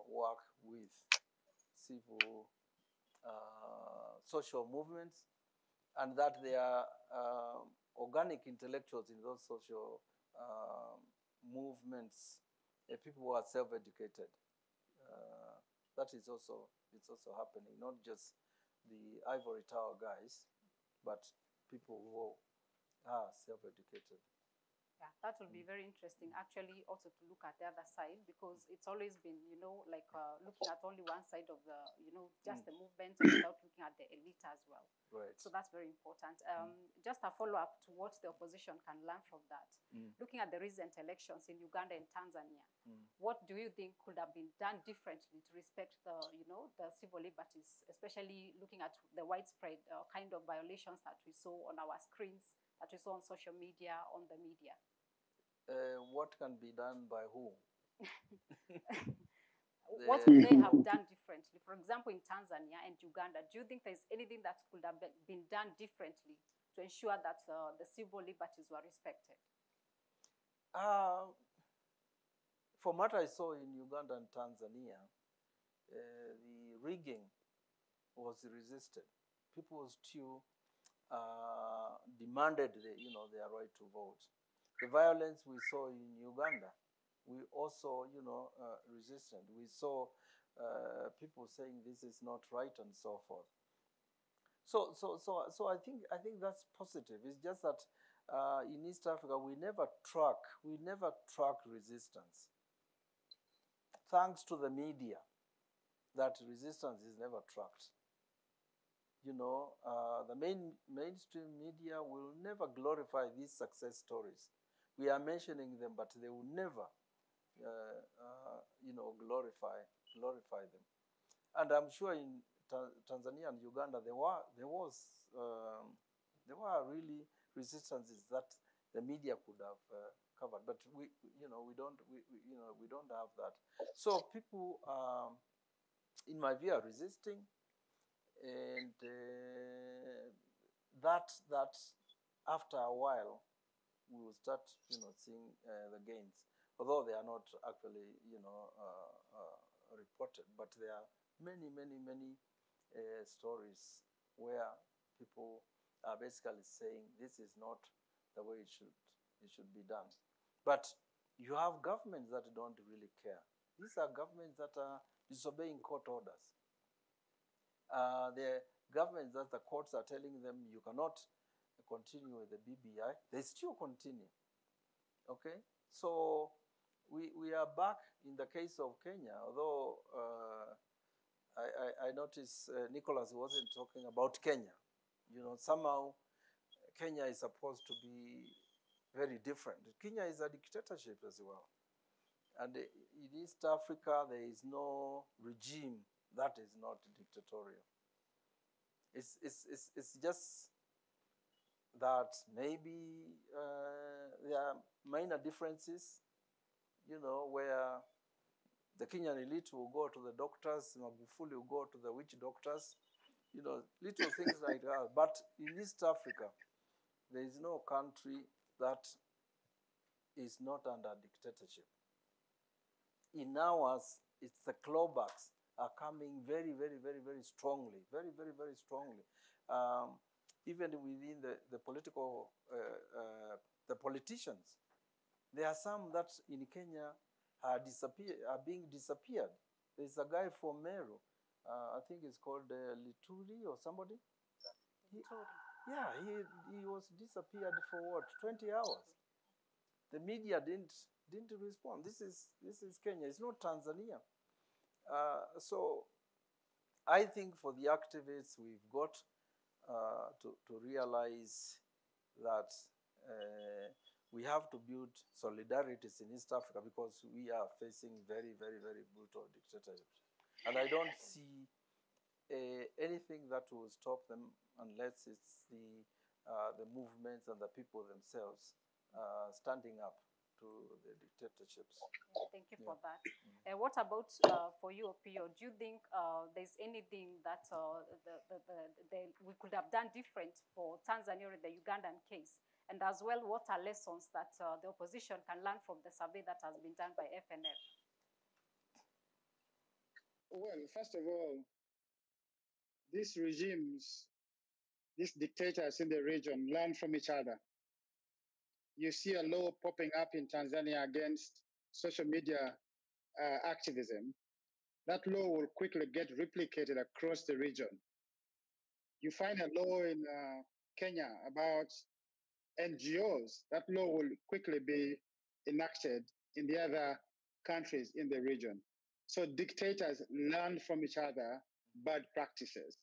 work with civil social movements, and that they are organic intellectuals in those social movements, people who are self-educated. That is also happening, not just the ivory tower guys, but people who are self-educated. Yeah, that will be very interesting, actually, also to look at the other side, because it's always been, like looking at only one side of the, just the movement without looking at the elite as well. Right. So that's very important. Just a follow-up to what the opposition can learn from that. Looking at the recent elections in Uganda and Tanzania, what do you think could have been done differently to respect the, the civil liberties, especially looking at the widespread kind of violations that we saw on our screens, that we saw on social media, on the media? What can be done by whom? What would they have done differently? For example, in Tanzania and Uganda, do you think there's anything that could have been done differently to ensure that the civil liberties were respected? From what I saw in Uganda and Tanzania, the rigging was resisted. People still demanded their right to vote. The violence we saw in Uganda, we also resisted. We saw people saying this is not right and so forth. So I think that's positive. It's just that in East Africa we never track resistance. Thanks to the media, that resistance is never tracked. The mainstream media will never glorify these success stories. We are mentioning them, but they will never, glorify them. And I'm sure in Tanzania and Uganda, there were really resistances that the media could have covered, but we don't have that. So people, in my view, are resisting, and that after a while we will start seeing the gains, although they are not actually reported, but there are many stories where people are basically saying this is not the way it should be done. But you have governments that don't really care. These are governments that are disobeying court orders. The governments that the courts are telling them you cannot continue with the BBI, they still continue. Okay, so we are back in the case of Kenya, although I noticed Nicholas wasn't talking about Kenya. Somehow Kenya is supposed to be very different. Kenya is a dictatorship as well. And in East Africa, there is no regime that is not dictatorial. It's just that maybe there are minor differences, where the Kenyan elite will go to the doctors, Magufuli will go to the witch doctors, little things like that. But in East Africa, there is no country that is not under dictatorship. In ours, it's the clawbacks are coming very strongly, very strongly. Even within the political, the politicians, there are some that in Kenya are being disappeared. There's a guy from Meru, I think it's called Lituri or somebody. He was disappeared for what, 20 hours? The media didn't respond. This is Kenya. It's not Tanzania. So I think for the activists, we've got to realize that we have to build solidarities in East Africa, because we are facing very brutal dictatorships. And I don't see anything that will stop them unless it's the movements and the people themselves standing up to the dictatorships. Thank you for that. What about for you, Opio? Do you think there's anything that we could have done different for Tanzania or the Ugandan case? And as well, what are lessons that the opposition can learn from the survey that has been done by FNF? Well, first of all, these regimes, these dictators in the region learn from each other. You see a law popping up in Tanzania against social media activism. That law will quickly get replicated across the region. You find a law in Kenya about NGOs, that law will quickly be enacted in the other countries in the region. So dictators learn from each other bad practices.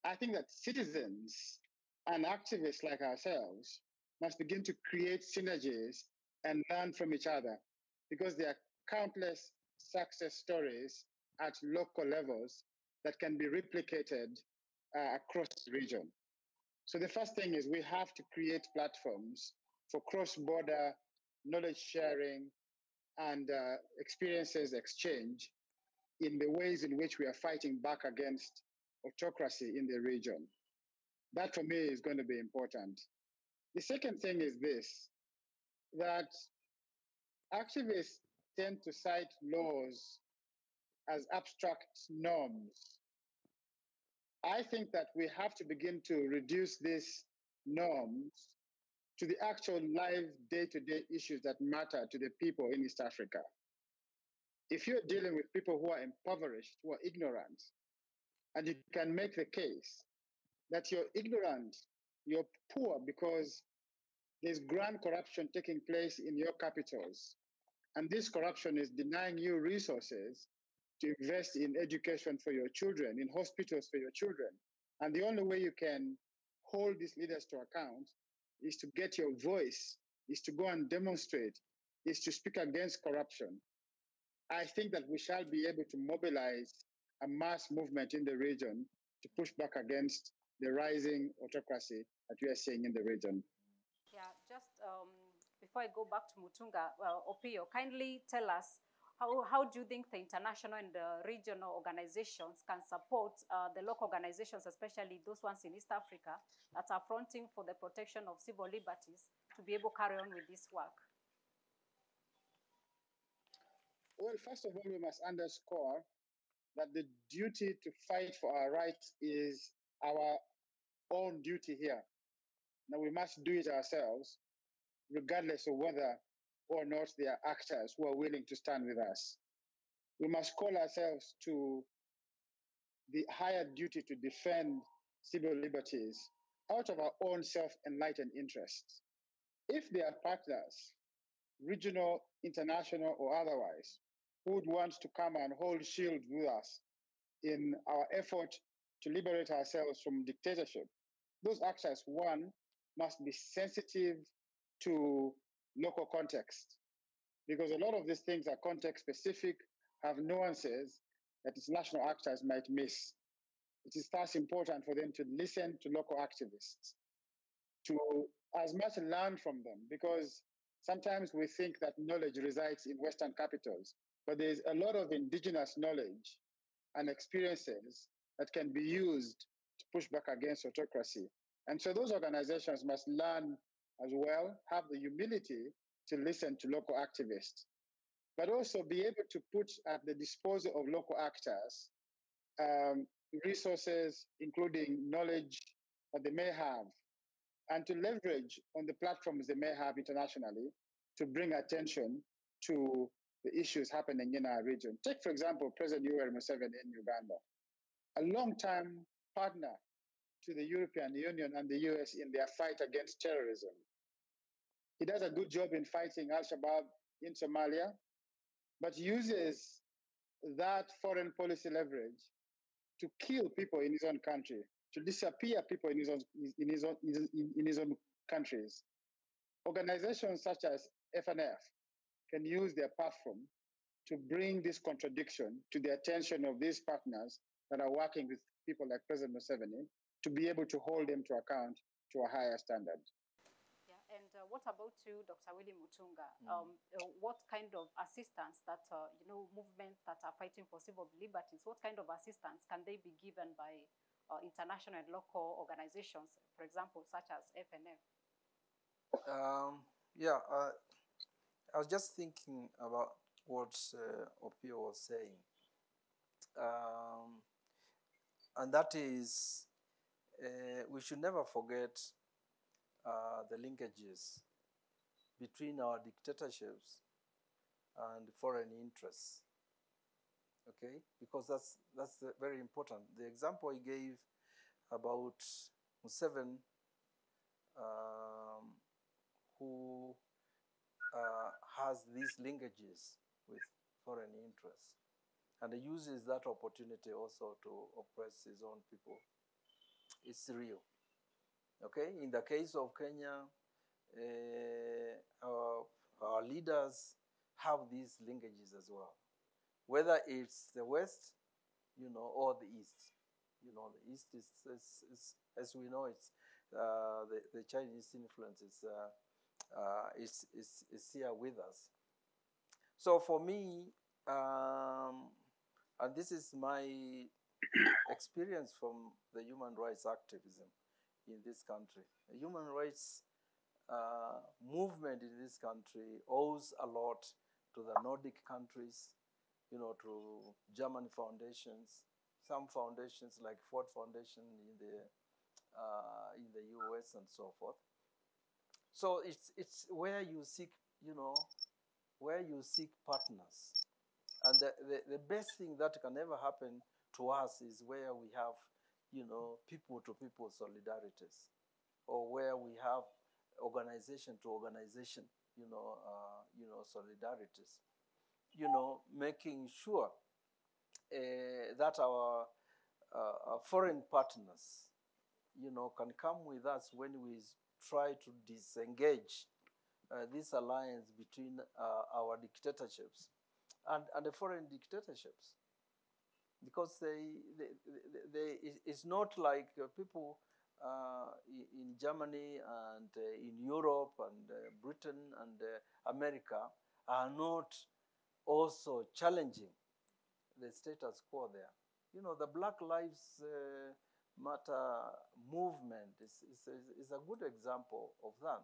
I think that citizens and activists like ourselves must begin to create synergies and learn from each other, because there are countless success stories at local levels that can be replicated across the region. So the first thing is we have to create platforms for cross-border knowledge sharing and experiences exchange in the ways in which we are fighting back against autocracy in the region. That for me is going to be important. The second thing is this, that activists tend to cite laws as abstract norms. I think that we have to begin to reduce these norms to the actual live day-to-day issues that matter to the people in East Africa. If you're dealing with people who are impoverished, who are ignorant, and you can make the case that you're ignorant, you're poor because there's grand corruption taking place in your capitals, and this corruption is denying you resources to invest in education for your children, in hospitals for your children. And the only way you can hold these leaders to account is to get your voice, is to go and demonstrate, is to speak against corruption. I think that we shall be able to mobilize a mass movement in the region to push back against the rising autocracy that we are seeing in the region. Yeah, just before I go back to Motunga, well, Opio, kindly tell us how do you think the international and the regional organizations can support the local organizations, especially those ones in East Africa that are fronting for the protection of civil liberties, to be able to carry on with this work? Well, first of all, we must underscore that the duty to fight for our rights is our own duty here. Now, we must do it ourselves, regardless of whether or not there are actors who are willing to stand with us. We must call ourselves to the higher duty to defend civil liberties out of our own self-enlightened interests. If there are partners, regional, international, or otherwise, who would want to come and hold shield with us in our effort to liberate ourselves from dictatorship, those actors, one, must be sensitive to local context, because a lot of these things are context specific, have nuances that its national actors might miss. It is thus important for them to listen to local activists, to as much learn from them, because sometimes we think that knowledge resides in Western capitals, but there's a lot of indigenous knowledge and experiences that can be used to push back against autocracy. And so those organizations must learn as well, have the humility to listen to local activists, but also be able to put at the disposal of local actors resources, including knowledge that they may have, and to leverage on the platforms they may have internationally to bring attention to the issues happening in our region. Take, for example, President Yoweri Museveni in Uganda, a long-time partner to the European Union and the US in their fight against terrorism. He does a good job in fighting Al-Shabaab in Somalia, but uses that foreign policy leverage to kill people in his own country, to disappear people in his own countries. Organizations such as FNF can use their platform to bring this contradiction to the attention of these partners that are working with people like President Museveni, to be able to hold them to account to a higher standard. Yeah, and what about you, Dr. Willie Motunga? What kind of assistance that, movements that are fighting for civil liberties, what kind of assistance can they be given by international and local organizations, for example, such as FNF? I was just thinking about what Opio was saying. And that is, we should never forget the linkages between our dictatorships and foreign interests. Okay, because that's very important. The example he gave about Museveni who has these linkages with foreign interests and uses that opportunity also to oppress his own people. It's real. Okay, in the case of Kenya, our leaders have these linkages as well, whether it's the West, or the East. The East is as we know, it's the Chinese influence is here with us. So for me, and this is my experience from the human rights activism in this country. The human rights movement in this country owes a lot to the Nordic countries, to German foundations, some foundations like Ford Foundation in the US and so forth. So it's where you seek, where you seek partners. And the best thing that can ever happen to us is where we have, people-to-people solidarities, or where we have organization-to-organization, solidarities. Making sure that our foreign partners, can come with us when we try to disengage this alliance between our dictatorships and the foreign dictatorships, because it's not like people in Germany and in Europe and Britain and America are not also challenging the status quo there. The Black Lives Matter movement is a good example of that,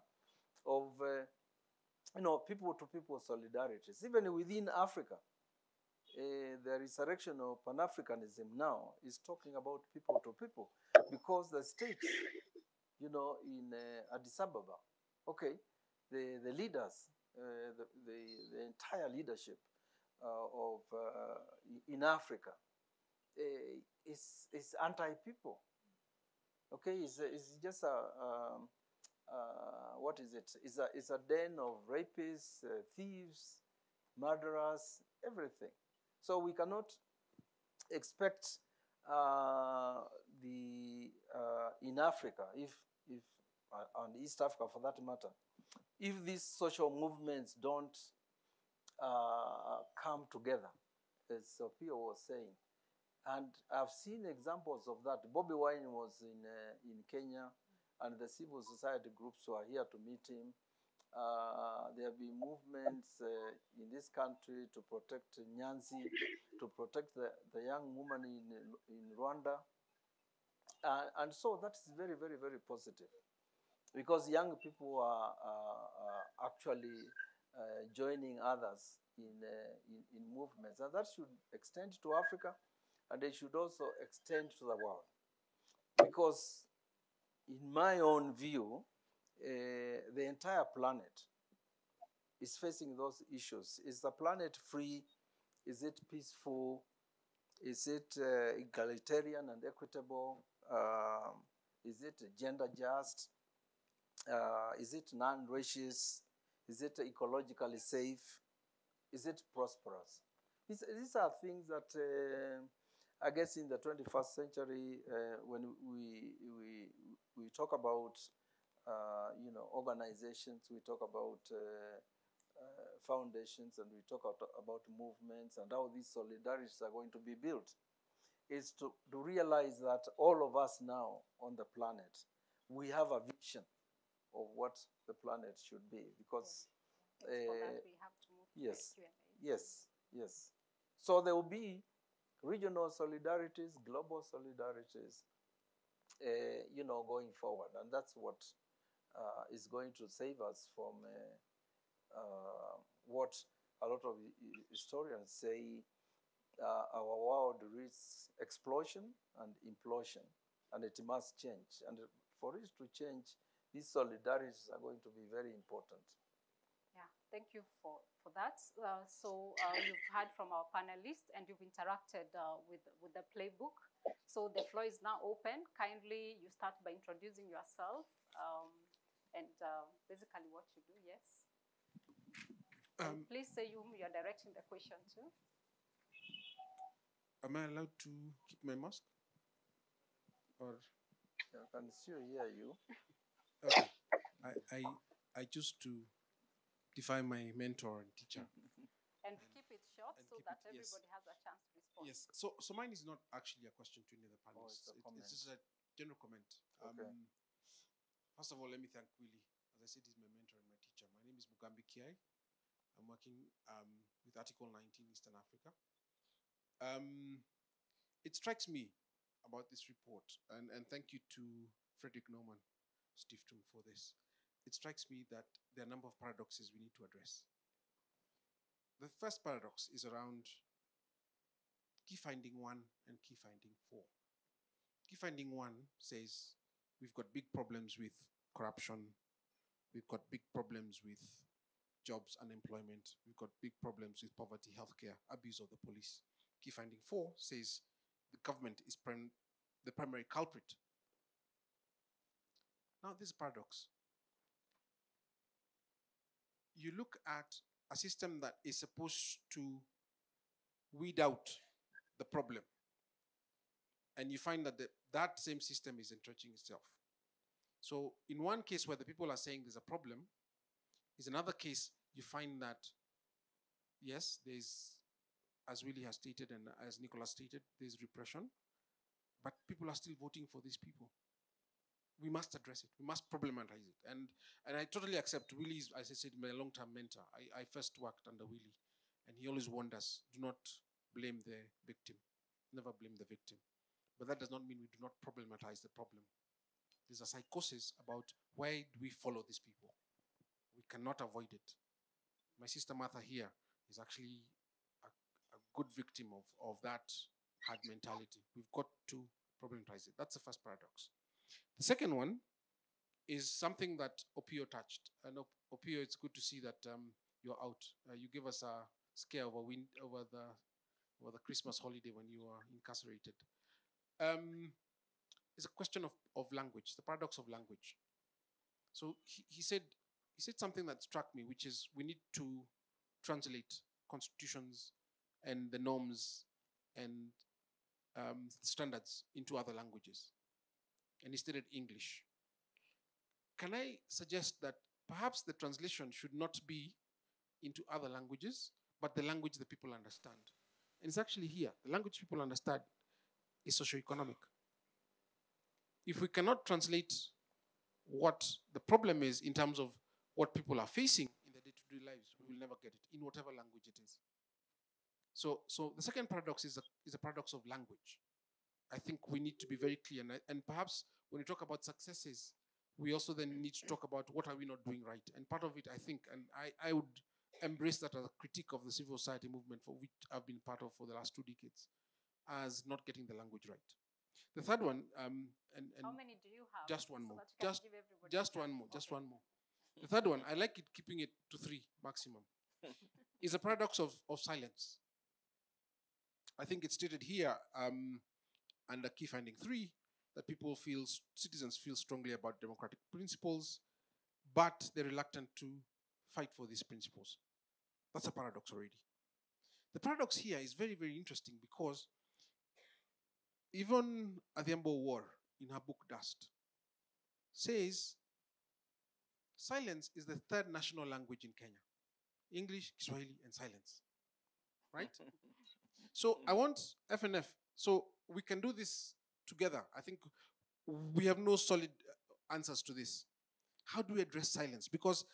of people-to-people solidarities. Even within Africa, the resurrection of Pan-Africanism now is talking about people-to-people, because the states, in Addis Ababa, okay, the leaders, the entire leadership of in Africa is anti-people. Okay, it's just what is it? It's a den of rapists, thieves, murderers, everything. So we cannot expect in Africa, if and East Africa for that matter, if these social movements don't come together, as Sophia was saying. And I've seen examples of that. Bobby Wine was in Kenya, and the civil society groups were here to meet him. There have been movements in this country to protect Nyanzi, to protect the young woman in Rwanda. And so that is very, very, very positive, because young people are actually joining others in movements. And that should extend to Africa, and they should also extend to the world. Because in my own view, the entire planet is facing those issues. Is the planet free? Is it peaceful? Is it egalitarian and equitable? Is it gender just? Is it non-racist? Is it ecologically safe? Is it prosperous? These are things that I guess in the 21st century, when we talk about organizations, we talk about foundations, and we talk about movements and how these solidarities are going to be built, is to realize that all of us now on the planet, we have a vision of what the planet should be, because for that we have to move yes, to Q&A. yes. So there will be regional solidarities, global solidarities, going forward, and that's what is going to save us from what a lot of historians say our world risks explosion and implosion, and it must change. And for it to change, these solidarities are going to be very important. Yeah, thank you for that. So you've heard from our panelists, and you've interacted with the playbook. So the floor is now open. Kindly, you start by introducing yourself, and basically what you do, yes. And please say whom you are directing the question to. Am I allowed to keep my mask? Or I can still hear you. okay. I choose to defy my mentor and teacher. And keep it short and so keep that it- yes. everybody has a chance to respond. Yes. So mine is not actually a question to any of the panelists. it's a comment. It's just a general comment. Okay. First of all, let me thank Willie. As I said, he's my mentor and my teacher. My name is Mugambi Kiai. I'm working with Article 19 Eastern Africa. It strikes me about this report, and thank you to Friedrich Naumann Stiftung for this. It strikes me that there are a number of paradoxes we need to address. The first paradox is around key finding 1 and key finding 4. Key finding 1 says we've got big problems with corruption, we've got big problems with jobs, unemployment, we've got big problems with poverty, healthcare, abuse of the police. Key finding 4 says the government is the primary culprit. Now, this is a paradox. You look at a system that is supposed to weed out the problem, and you find that that same system is entrenching itself. So in one case where the people are saying there's a problem, is another case you find that, yes, there's, as Willie has stated and as Nicholas stated, there's repression, but people are still voting for these people. We must address it. We must problematize it. And I totally accept Willie's, as I said, my long-term mentor. I first worked under Willie, and he always warned us, do not blame the victim. Never blame the victim. But that does not mean we do not problematize the problem. There's a psychosis about why do we follow these people. We cannot avoid it. My sister Martha here is actually a good victim of that hard mentality. We've got to problematize it. That's the first paradox. The second one is something that Opio touched. And Opio, it's good to see that you're out. You gave us a scare over the Christmas holiday when you were incarcerated. It's a question of language, the paradox of language. So he said something that struck me, which is we need to translate constitutions and the norms and standards into other languages. And he stated English. Can I suggest that perhaps the translation should not be into other languages, but the language that people understand? And it's actually here. The language people understand is socioeconomic. If we cannot translate what the problem is in terms of what people are facing in their day-to-day lives, we will never get it, in whatever language it is. So the second paradox is a paradox of language. I think we need to be very clear. And perhaps when we talk about successes, we also then need to talk about what are we not doing right. And part of it, I think, and I would embrace that as a critique of the civil society movement for which I've been part of for the last 2 decades, as not getting the language right. The third one, and how many do you have? just one so more. that you can give everybody Just a one chance? more. Just Okay. one more. The third one, I like it keeping it to 3 maximum, is a paradox of silence. I think it's stated here under key finding 3 that citizens feel strongly about democratic principles, but they're reluctant to fight for these principles. That's a paradox already. The paradox here is very, very interesting because even Adhiambo War, in her book Dust, says silence is the 3rd national language in Kenya. English, Kiswahili, and silence. Right? So I want FNF. So we can do this together. I think we have no solid answers to this. How do we address silence? Because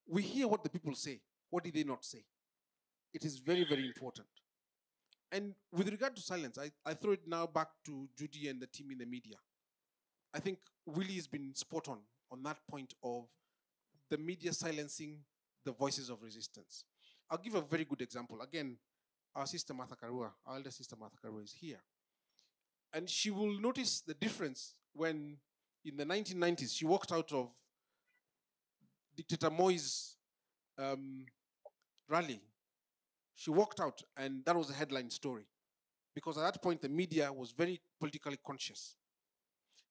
we hear what the people say. What did they not say? It is very, very important. And with regard to silence, I throw it now back to Judy and the team in the media. I think Willie has been spot on that point of the media silencing the voices of resistance. I'll give a very good example. Again, our sister Martha Karua, our elder sister Martha Karua is here. And she will notice the difference when in the 1990s, she walked out of Dictator Moi's rally. She walked out and that was a headline story because at that point, the media was very politically conscious.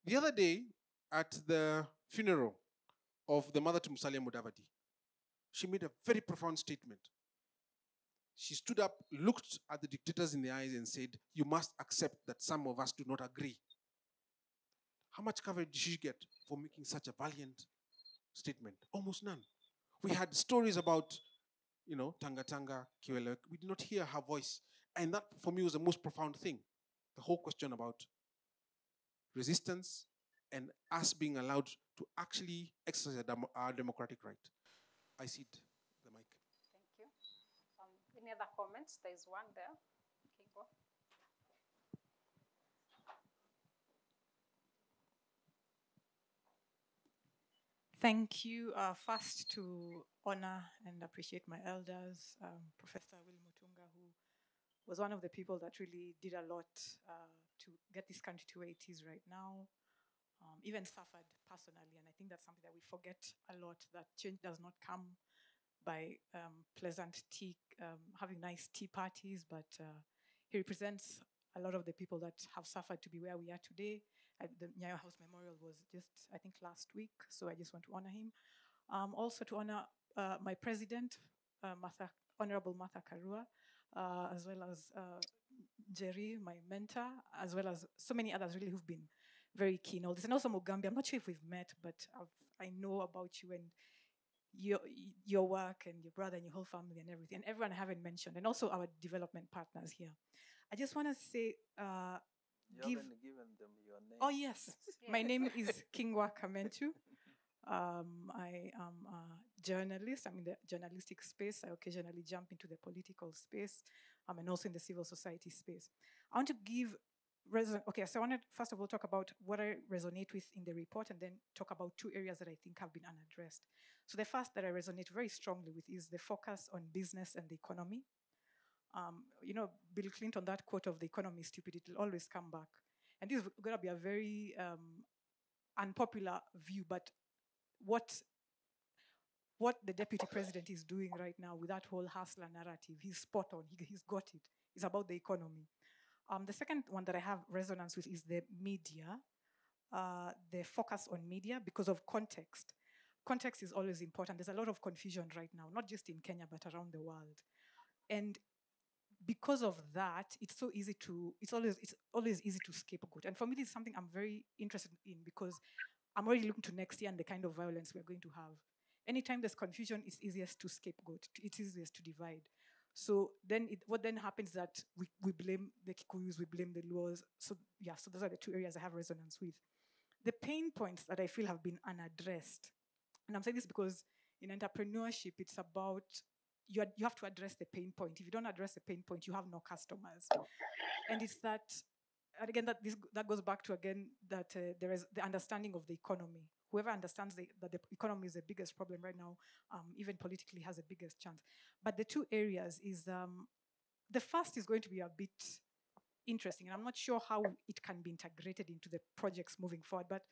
The other day at the funeral of the mother to Musalia Mudavadi. She made a very profound statement. She stood up, looked at the dictators in the eyes and said, you must accept that some of us do not agree. How much coverage did she get for making such a valiant statement? Almost none. We had stories about, Tanga Tanga, Kiwele. We did not hear her voice. And that, for me, was the most profound thing. The whole question about resistance and us being allowed to actually exercise our democratic right. I cede the mic. Thank you. Any other comments? There is one there. Kingo. Thank you. First, to honor and appreciate my elders, Professor Willie Motunga, who was one of the people that really did a lot to get this country to where it is right now, even suffered personally. And I think that's something that we forget a lot, that change does not come by pleasant tea, having nice tea parties, but he represents a lot of the people that have suffered to be where we are today. The Nyayo House Memorial was just, I think, last week, so I just want to honor him. Also to honor my president, Honorable Martha Karua, as well as Jerry, my mentor, as well as so many others really who've been very keen on this. And also Mugambi, I'm not sure if we've met, but I know about you and your work and your brother and your whole family and everything, and everyone I haven't mentioned, and also our development partners here. I just want to say, you haven't given them your name. Oh yes, my name is Kingwa Kamentu. I am a journalist. I'm in the journalistic space. I occasionally jump into the political space, and also in the civil society space. I want to give okay, so I want to first of all talk about what I resonate with in the report, and then talk about two areas that I think have been unaddressed. So the first that I resonate very strongly with is the focus on business and the economy. Bill Clinton, that quote of the economy is stupid, it will always come back. And this is going to be a very unpopular view, but what the deputy president is doing right now with that whole hustler narrative, he's spot on, he's got it. It's about the economy. The second one that I have resonance with is the media, the focus on media because of context. Context is always important. There's a lot of confusion right now, not just in Kenya, but around the world. And because of that, it's always easy to scapegoat. And for me, this is something I'm very interested in because I'm already looking to next year and the kind of violence we're going to have. Anytime there's confusion, it's easiest to scapegoat. It's easiest to divide. So then what then happens is that we blame the Kikuyus, we blame the Luos. So those are the two areas I have resonance with. The pain points that I feel have been unaddressed, and I'm saying this because in entrepreneurship, it's about you have to address the pain point. If you don't address the pain point, you have no customers. And it's that, and again, that goes back to, again, that there is the understanding of the economy. Whoever understands that the economy is the biggest problem right now, even politically, has the biggest chance. But the two areas is, the first is going to be a bit interesting, and I'm not sure how it can be integrated into the projects moving forward, but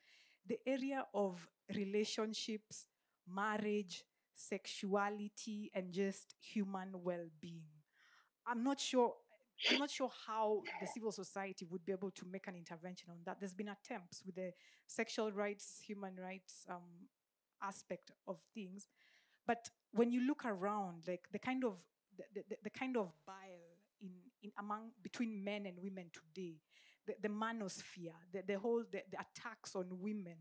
the area of relationships, marriage, sexuality, and just human well-being. I'm not sure how the civil society would be able to make an intervention on that. There's been attempts with the sexual rights, human rights aspect of things, but when you look around, like the kind of bile in among between men and women today, the manosphere, the attacks on women,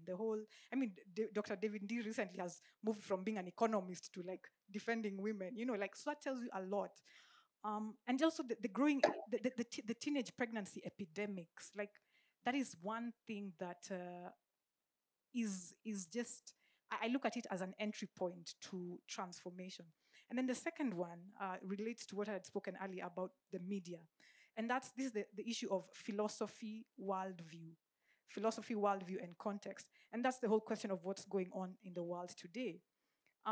Dr. David D recently has moved from being an economist to like defending women, so that tells you a lot. And also the growing, the teenage pregnancy epidemics, like that is one thing that is just, I look at it as an entry point to transformation. And then the second one relates to what I had spoken earlier about the media. And this is the issue of philosophy, worldview, and context. And that's the whole question of what's going on in the world today.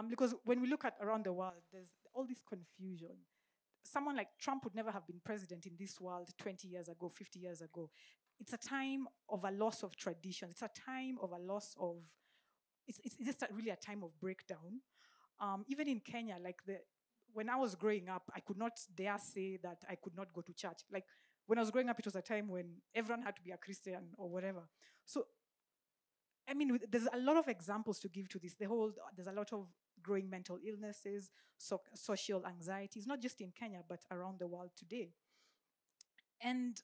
Because when we look at around the world, there's all this confusion. Someone like Trump would never have been president in this world 20 years ago, 50 years ago. It's a time of a loss of tradition. It's a time of a loss of, it's just really a time of breakdown. Even in Kenya, when I was growing up, I could not dare say that I could not go to church. Like when I was growing up, it was a time when everyone had to be a Christian or whatever. So I mean, there's a lot of examples to give to this. There's a lot of growing mental illnesses, social anxieties, not just in Kenya, but around the world today. And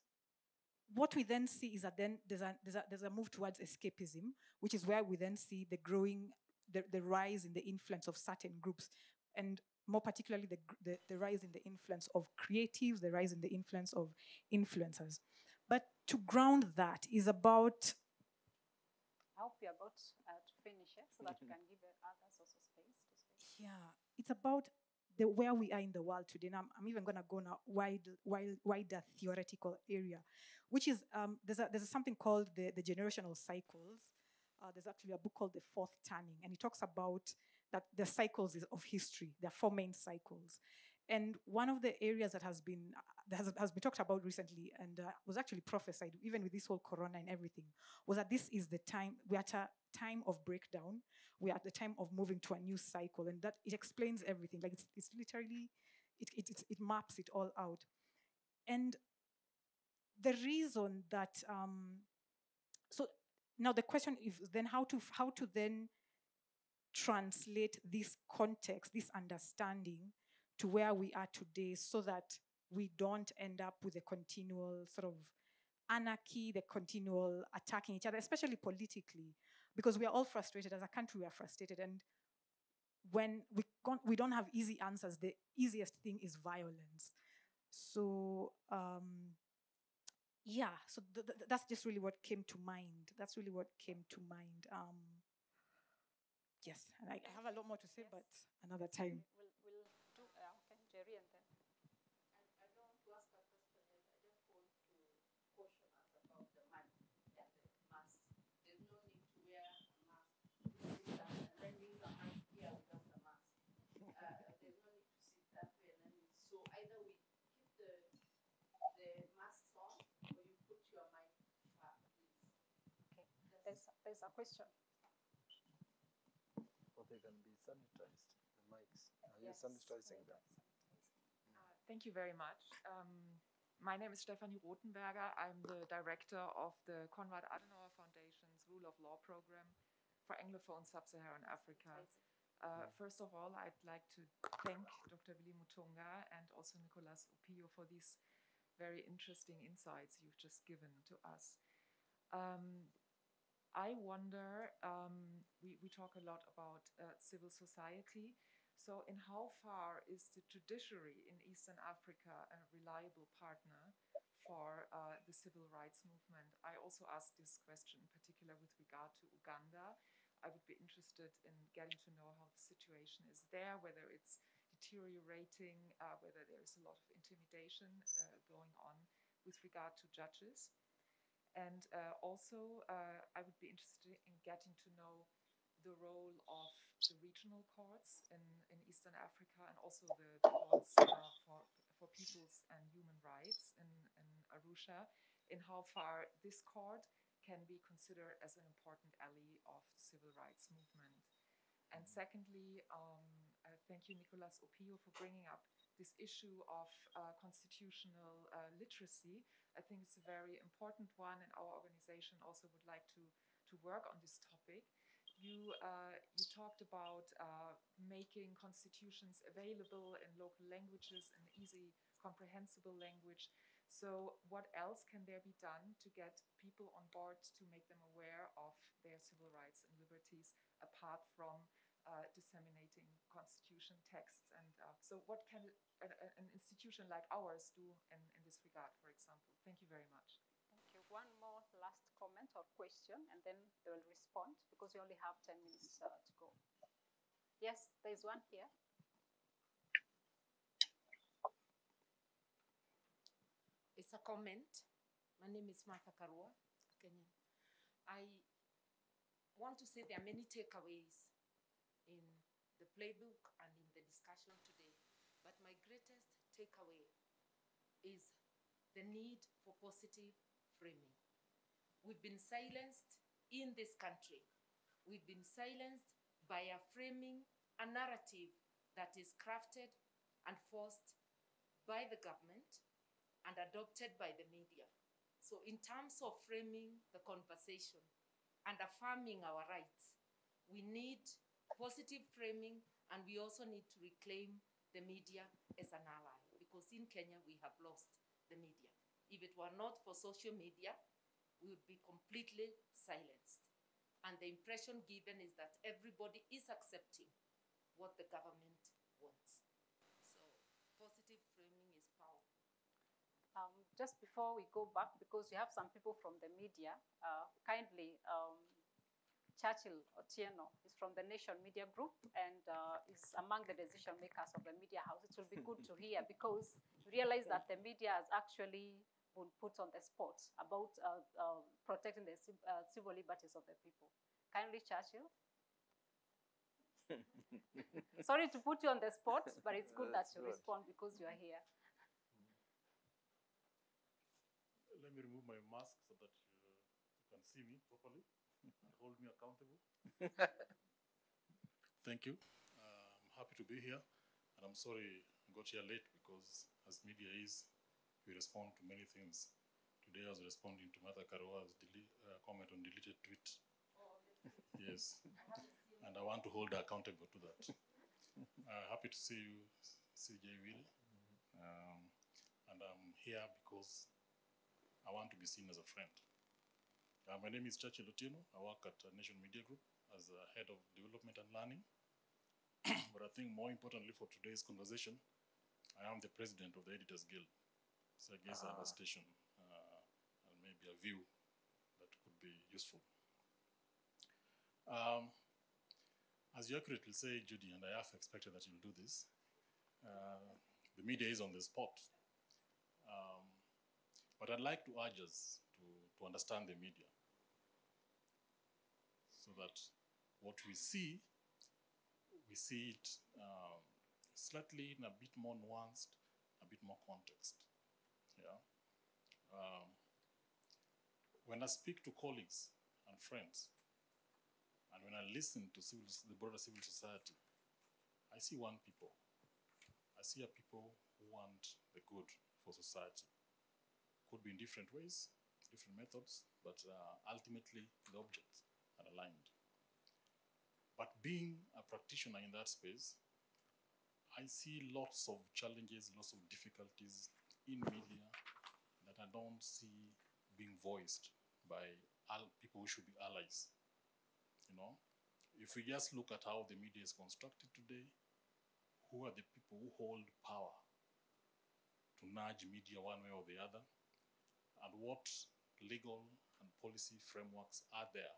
what we then see is that then there's a move towards escapism, which is where we then see the rise in the influence of certain groups, and more particularly the rise in the influence of creatives, the rise in the influence of influencers. But to ground that is about... I hope you're about to finish it so that you can give others also space to speak. Yeah, it's about where we are in the world today. And I'm even going to go now wider theoretical area, which is there's something called the generational cycles. There's actually a book called The Fourth Turning, and it talks about that the cycles of history. There are 4 main cycles. And one of the areas that has been talked about recently, and was actually prophesied, even with this whole corona and everything, was that this is the time, we're at a time of breakdown. We're at the time of moving to a new cycle, and that it explains everything. Like it's literally, it maps it all out. And the reason that, so now the question is then how to then translate this context, this understanding, to where we are today, so that we don't end up with a continual sort of anarchy, the continual attacking each other, especially politically, because we are all frustrated. As a country, we are frustrated. And when we don't have easy answers, the easiest thing is violence. So, yeah, so that's just really what came to mind. That's really what came to mind. Yes, and I have a lot more to say, but another time. We'll do, okay, Jerry, and then. I don't want to ask a question yet. I just want to caution us about the money and the mask. There's no need to wear a mask. And then use a mask here without a mask. There's no need to sit that way. And then so either we keep the masks on, or you put your mic far, please. Okay, there's a question. They can be sanitized, the mics. Are you sanitizing them? Thank you very much. My name is Stefanie Rothenberger. I'm the director of the Conrad Ardanova Foundation's Rule of Law program for Anglophone Sub-Saharan Africa. First of all, I'd like to thank Dr. Willie Motunga and also Nicolas Opio for these very interesting insights you've just given to us. I wonder, we talk a lot about civil society. So in how far is the judiciary in Eastern Africa a reliable partner for the civil rights movement? I also asked this question in particular with regard to Uganda. I would be interested in getting to know how the situation is there, whether it's deteriorating, whether there's a lot of intimidation going on with regard to judges. And also, I would be interested in getting to know the role of the regional courts in Eastern Africa, and also the courts for peoples and human rights in Arusha, in how far this court can be considered as an important ally of the civil rights movement. And secondly, thank you, Nicolas Opio, for bringing up this issue of constitutional literacy. I think it's a very important one, and our organization also would like to work on this topic. You talked about making constitutions available in local languages, in easy comprehensible language. So what else can there be done to get people on board to make them aware of their civil rights and liberties, apart from disseminating constitution texts? And so what can an institution like ours do in this regard, for example? Thank you very much. Thank you. One more last comment or question, and then they will respond, because we only have 10 minutes to go. Yes, there's one here. It's a comment. My name is Martha Karua, Kenyan. I want to say there are many takeaways in the playbook and in the discussion today. But my greatest takeaway is the need for positive framing. We've been silenced in this country. We've been silenced by a framing, a narrative that is crafted and forced by the government and adopted by the media. So in terms of framing the conversation, and affirming our rights. We need positive framing, and we also need to reclaim the media as an ally, because in Kenya we have lost the media. If it were not for social media, we would be completely silenced. And the impression given is that everybody is accepting what the government wants. So positive framing is powerful. Just before we go back, because we have some people from the media, kindly, Churchill Otieno is from the Nation Media Group and is among the decision makers of the media house. It will be good to hear, because we realize that the media has actually been put on the spot about protecting the civil liberties of the people. Kindly, Churchill. Sorry to put you on the spot, but it's good that you respond because you are here. Let me remove my mask so that you can see me properly and hold me accountable. Thank you. I'm happy to be here, and I'm sorry I got here late because, as media is, we respond to many things. Today I was responding to Martha Karwa's comment on deleted tweet. Yes, and I want to hold her accountable to that. Happy to see you, CJ Willie. And I'm here because I want to be seen as a friend. My name is Churchill Otieno. I work at Nation Media Group as head of development and learning. But I think more importantly for today's conversation, I am the president of the Editors Guild. So I guess I have a station and maybe a view that could be useful. As you accurately say, Judy, and I half expected that you'll do this, the media is on the spot. But I'd like to urge us to understand the media, so that what we see it slightly in a bit more nuanced, a bit more context. Yeah. When I speak to colleagues and friends, and when I listen to the broader civil society, I see one people. I see a people who want the good for society. Could be in different ways, different methods, but ultimately the objects are aligned. But being a practitioner in that space, I see lots of challenges, lots of difficulties in media that I don't see being voiced by people who should be allies. You know, if we just look at how the media is constructed today, who are the people who hold power to nudge media one way or the other, and what legal and policy frameworks are there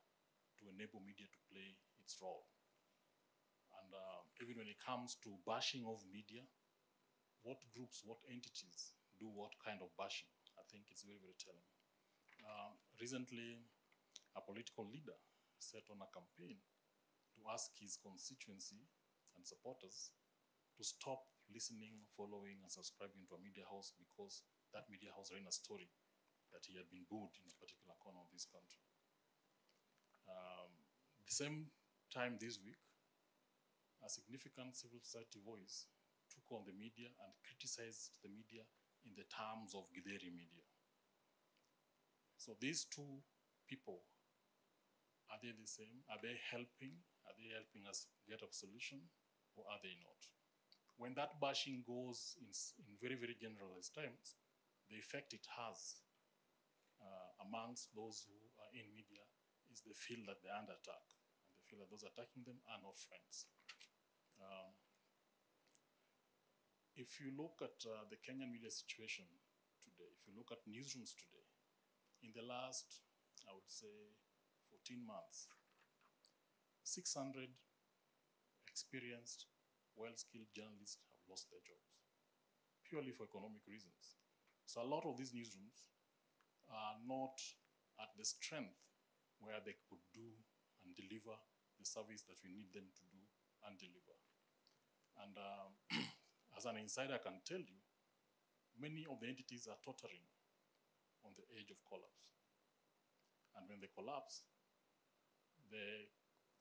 to enable media to play its role. And even when it comes to bashing of media, what groups, what entities do what kind of bashing? I think it's very, very telling. Recently, a political leader set on a campaign to ask his constituency and supporters to stop listening, following, and subscribing to a media house because that media house ran a story that he had been booed in a particular corner of this country. The same time this week, a significant civil society voice took on the media and criticized the media in the terms of Githeri media. So these two people, are they the same? Are they helping? Are they helping us get a solution, or are they not? When that bashing goes in very, very generalized terms, the effect it has amongst those who are in media is they feel that they're under attack, and they feel that those attacking them are not friends. If you look at the Kenyan media situation today, if you look at newsrooms today, in the last, I would say, 14 months, 600 experienced, well-skilled journalists have lost their jobs, purely for economic reasons. So a lot of these newsrooms are not at the strength where they could do and deliver the service that we need them to do and deliver. And as an insider, I can tell you, many of the entities are tottering on the edge of collapse. And when they collapse, the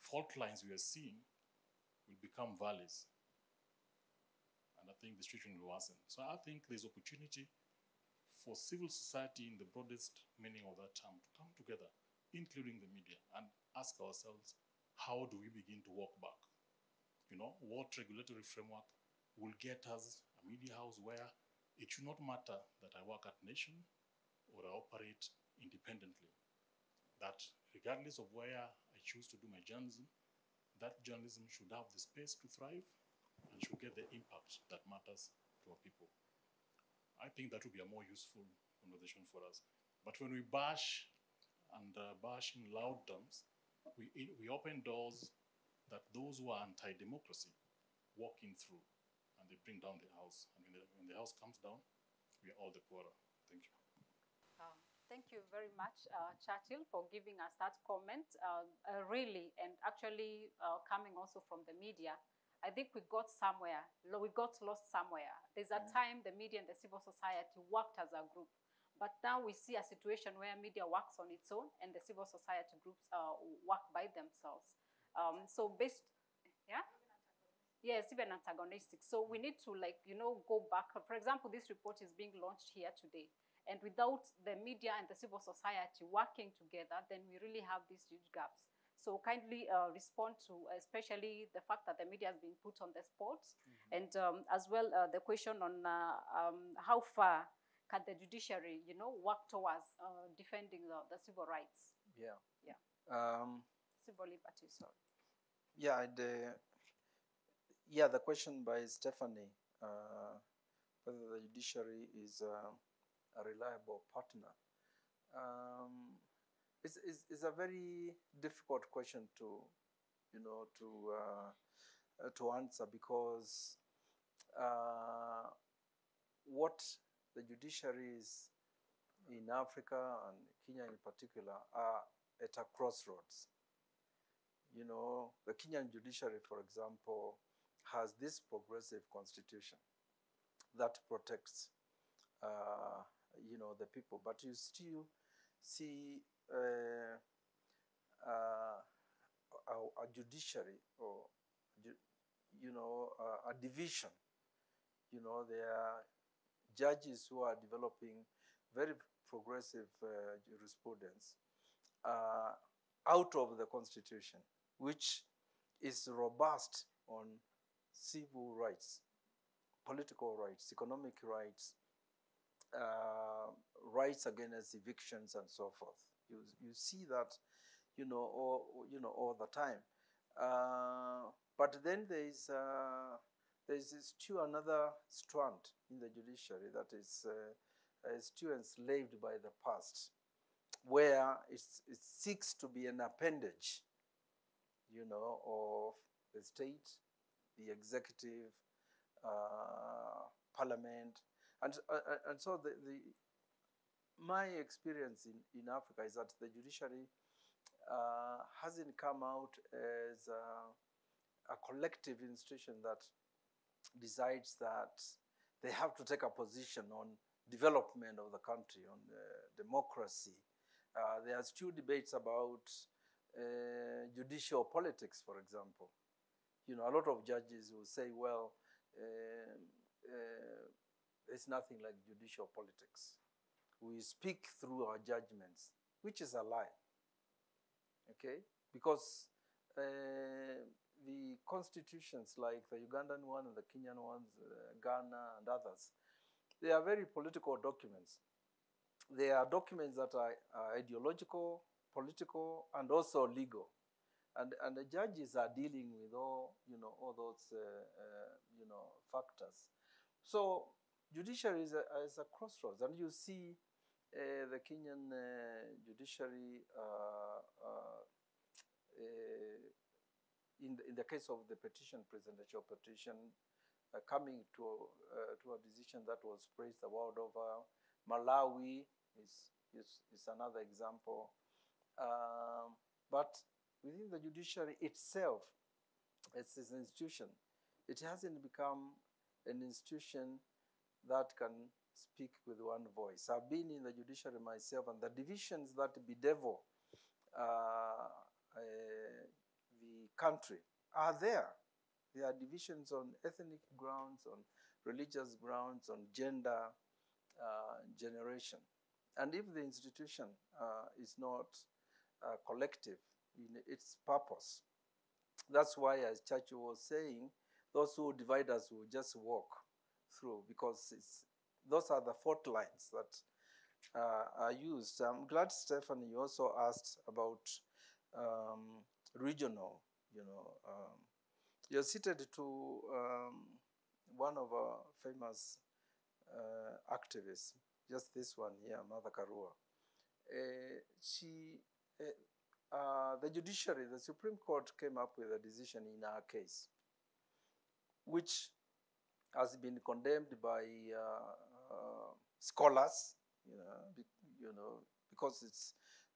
fault lines we are seeing will become valleys. And I think the situation will worsen. So I think there's opportunity for civil society in the broadest meaning of that term to come together including the media, and ask ourselves, how do we begin to walk back? What regulatory framework will get us a media house where it should not matter that I work at Nation or I operate independently. That regardless of where I choose to do my journalism, that journalism should have the space to thrive and should get the impact that matters to our people. I think that would be a more useful conversation for us. But when we bash and bash in loud terms, we open doors that those who are anti-democracy walk in through, and they bring down the house. And when the house comes down, we are all the poorer. Thank you. Thank you very much, Churchill, for giving us that comment. Really, and actually coming also from the media, I think we got somewhere, we got lost somewhere. There's a time the media and the civil society worked as a group, but now we see a situation where media works on its own and the civil society groups work by themselves. So based, yeah? Yes, even antagonistic. So we need to go back. For example, this report is being launched here today. And without the media and the civil society working together, then we really have these huge gaps. So kindly respond to especially the fact that the media has been put on the spot, and as well the question on how far can the judiciary, work towards defending the civil rights. Yeah. Yeah. Civil liberties, sorry. Yeah, the question by Stephanie, whether the judiciary is a reliable partner. It's a very difficult question to answer, because what the judiciaries in Africa and Kenya in particular are at a crossroads. The Kenyan judiciary, for example, has this progressive constitution that protects the people, but you still see a judiciary, or a division. There are judges who are developing very progressive jurisprudence out of the constitution, which is robust on civil rights, political rights, economic rights, rights against evictions, and so forth. You see that, all the time. But then there's still another strand in the judiciary that is still enslaved by the past, where it seeks to be an appendage, of the state, the executive, parliament. And so my experience in Africa is that the judiciary hasn't come out as a collective institution that decides that they have to take a position on development of the country, on democracy. There are still debates about judicial politics, for example. A lot of judges will say, well, there's nothing like judicial politics. We speak through our judgments, which is a lie. Okay? Because the constitutions, like the Ugandan one and the Kenyan ones, Ghana and others, they are very political documents. They are documents that are ideological, political, and also legal. And the judges are dealing with all those factors. So judiciary is a crossroads, and you see the Kenyan judiciary in the case of the presidential petition, coming to a decision that was praised the world over. Malawi is another example. But within the judiciary itself, it's an institution. It hasn't become an institution that can speak with one voice. I've been in the judiciary myself, and the divisions that bedevil the country are there. There are divisions on ethnic grounds, on religious grounds, on gender, generation. And if the institution is not collective in its purpose. That's why, as Churchill was saying, those who divide us will just walk through, because those are the fault lines that are used. I'm glad, Stephanie, you also asked about regional, you're cited to one of our famous activists, just this one here, Mother Karua. The judiciary, the Supreme Court came up with a decision in our case, which has been condemned by scholars, because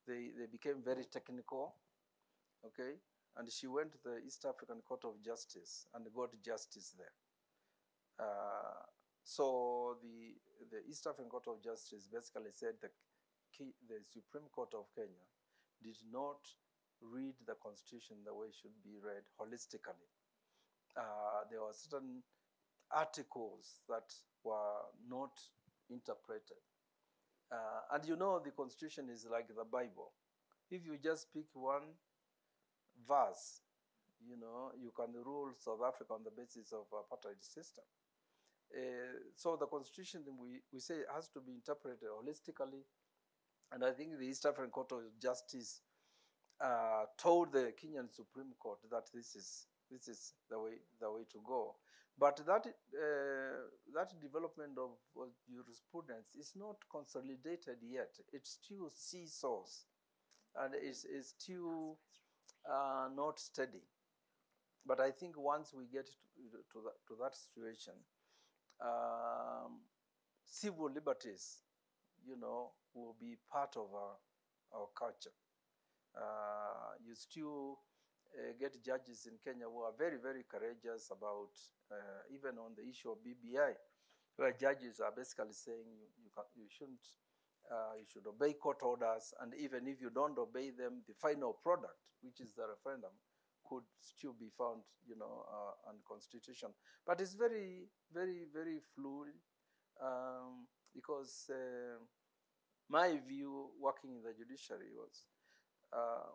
they became very technical, okay? And she went to the East African Court of Justice and got justice there. So the East African Court of Justice basically said the Supreme Court of Kenya did not read the Constitution the way it should be read holistically. There were certain articles that were not interpreted. And the Constitution is like the Bible. If you just pick one verse, you can rule South Africa on the basis of apartheid system. So the Constitution, we say, has to be interpreted holistically. And I think the East African Court of Justice told the Kenyan Supreme Court that this is the way to go. But that development of jurisprudence is not consolidated yet. It's still seesaws, and it's still not steady. But I think once we get to that situation, civil liberties, will be part of our culture. You still get judges in Kenya who are very, very courageous about, even on the issue of BBI, where judges are basically saying you should obey court orders, and even if you don't obey them, the final product, which is the referendum, could still be found, unconstitutional. But it's very, very, very fluid, because my view, working in the judiciary,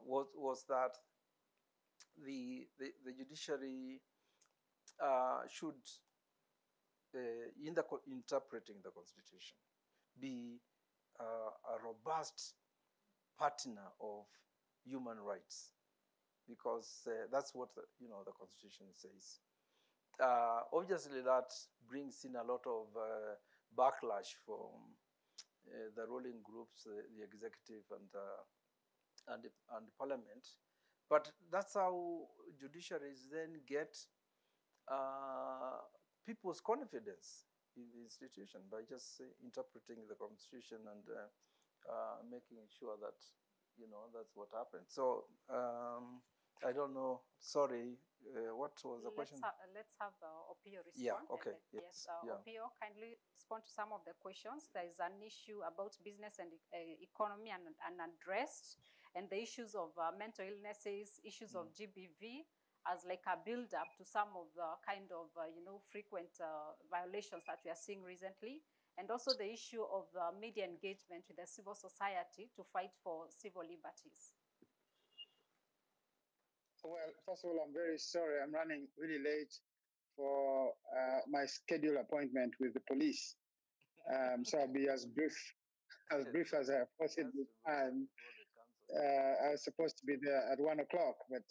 was that the judiciary should, interpreting the Constitution, be a robust partner of human rights, because that's what the Constitution says. Obviously, that brings in a lot of backlash from the ruling groups, the executive and parliament. But that's how judiciaries then get people's confidence in the institution, by just interpreting the Constitution and making sure that that's what happened. So I don't know. Sorry, what was the question? Let's have Opio respond. Yeah. Okay. Yes. Opio, kindly respond to some of the questions. There is an issue about business and economy and unaddressed, and the issues of mental illnesses, issues of GBV, as like a build-up to some of the kind of frequent violations that we are seeing recently, and also the issue of media engagement with the civil society to fight for civil liberties. Well, first of all, I'm very sorry. I'm running really late for my scheduled appointment with the police. So I'll be as brief as I possibly can. I was supposed to be there at 1 o'clock, but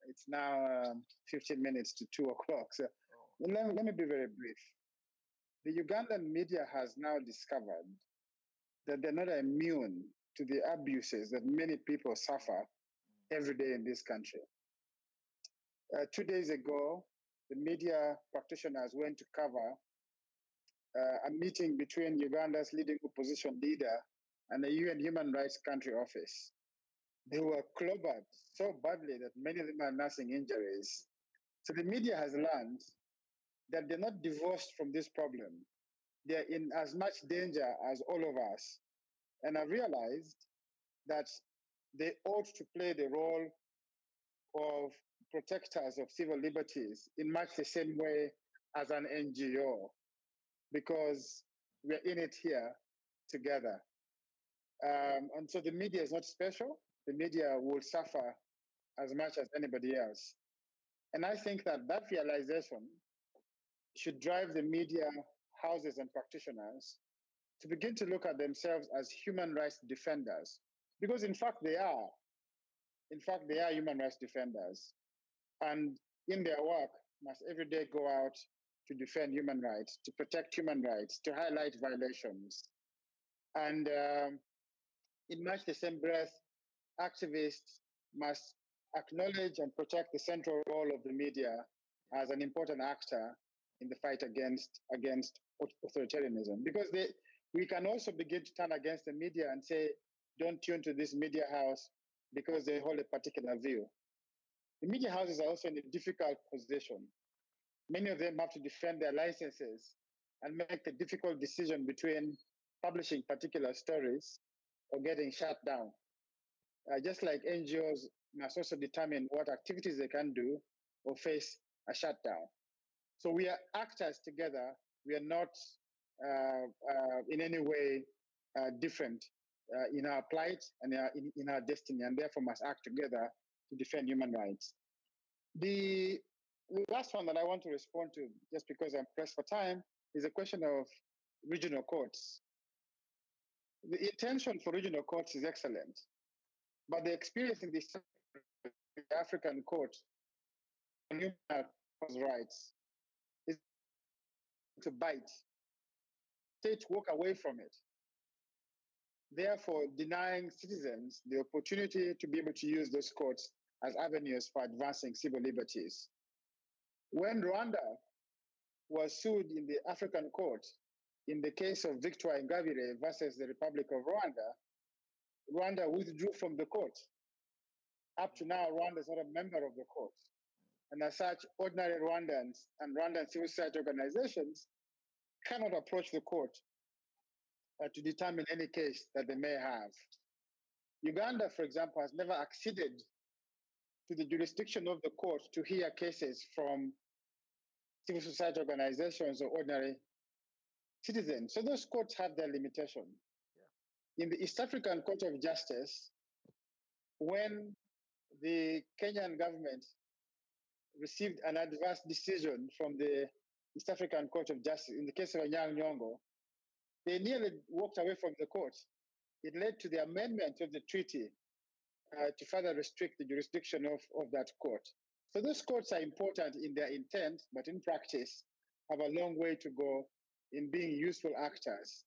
it's now 15 minutes to 2 o'clock. So let me be very brief. The Ugandan media has now discovered that they're not immune to the abuses that many people suffer every day in this country. 2 days ago, the media practitioners went to cover a meeting between Uganda's leading opposition leader and the UN Human Rights Country Office. They were clobbered so badly that many of them are nursing injuries. So the media has learned that they're not divorced from this problem. They're in as much danger as all of us. And I realized that they ought to play the role of protectors of civil liberties in much the same way as an NGO, because we're in it here together. And so the media is not special. the media will suffer as much as anybody else. And I think that that realization should drive the media houses and practitioners to begin to look at themselves as human rights defenders, because in fact they are. In fact, they are human rights defenders. And in their work, must every day go out to defend human rights, to protect human rights, to highlight violations. And in much the same breath, activists must acknowledge and protect the central role of the media as an important actor in the fight against authoritarianism. Because we can also begin to turn against the media and say, don't tune to this media house because they hold a particular view. The media houses are also in a difficult position. Many of them have to defend their licenses and make the difficult decision between publishing particular stories or getting shut down. Just like NGOs must also determine what activities they can do or face a shutdown. So we are actors together. We are not in any way different in our plight and in our destiny, and therefore must act together to defend human rights. The last one that I want to respond to, just because I'm pressed for time, is a question of regional courts. The intention for regional courts is excellent, but the experience in the African court on human rights is to bite. States walk away from it, therefore denying citizens the opportunity to be able to use those courts as avenues for advancing civil liberties. When Rwanda was sued in the African court in the case of Victor Ingabire versus the Republic of Rwanda, Rwanda withdrew from the court. Up to now, Rwanda is not a member of the court. And as such, ordinary Rwandans and Rwandan civil society organizations cannot approach the court to determine any case that they may have. Uganda, for example, has never acceded to the jurisdiction of the court to hear cases from civil society organizations or ordinary citizens. So those courts have their limitation. Yeah. In the East African Court of Justice, when the Kenyan government received an adverse decision from the East African Court of Justice, in the case of Anyang' Nyong'o, they nearly walked away from the court. It led to the amendment of the treaty to further restrict the jurisdiction of that court. So those courts are important in their intent, but in practice have a long way to go in being useful actors.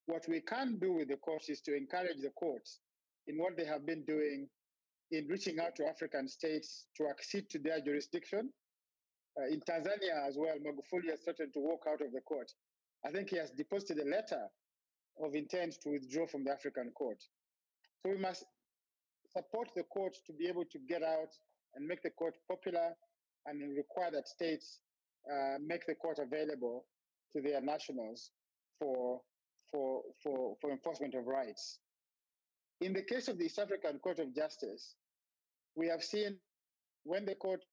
What we can do with the courts is to encourage the courts in what they have been doing in reaching out to African states to accede to their jurisdiction. In Tanzania as well, Magufuli has threatened to walk out of the court. I think he has deposited a letter of intent to withdraw from the African court. So we must support the court to be able to get out and make the court popular, and require that states make the court available to their nationals for enforcement of rights. In the case of the East African Court of Justice, we have seen when the court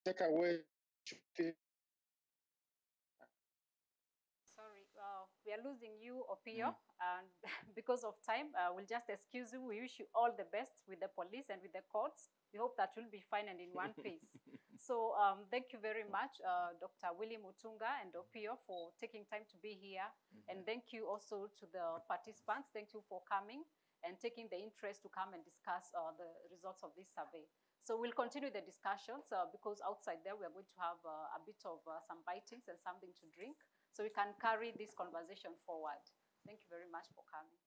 take away. Sorry, we are losing you, Opio, and because of time, we'll just excuse you. We wish you all the best with the police and with the courts. We hope that will be fine and in one piece. So thank you very much, Dr. Willie Motunga and Opio, for taking time to be here. And thank you also to the participants. Thank you for coming and taking the interest to come and discuss the results of this survey. So we'll continue the discussions because outside there, we're going to have a bit of some bitings and something to drink, so we can carry this conversation forward. Thank you very much for coming.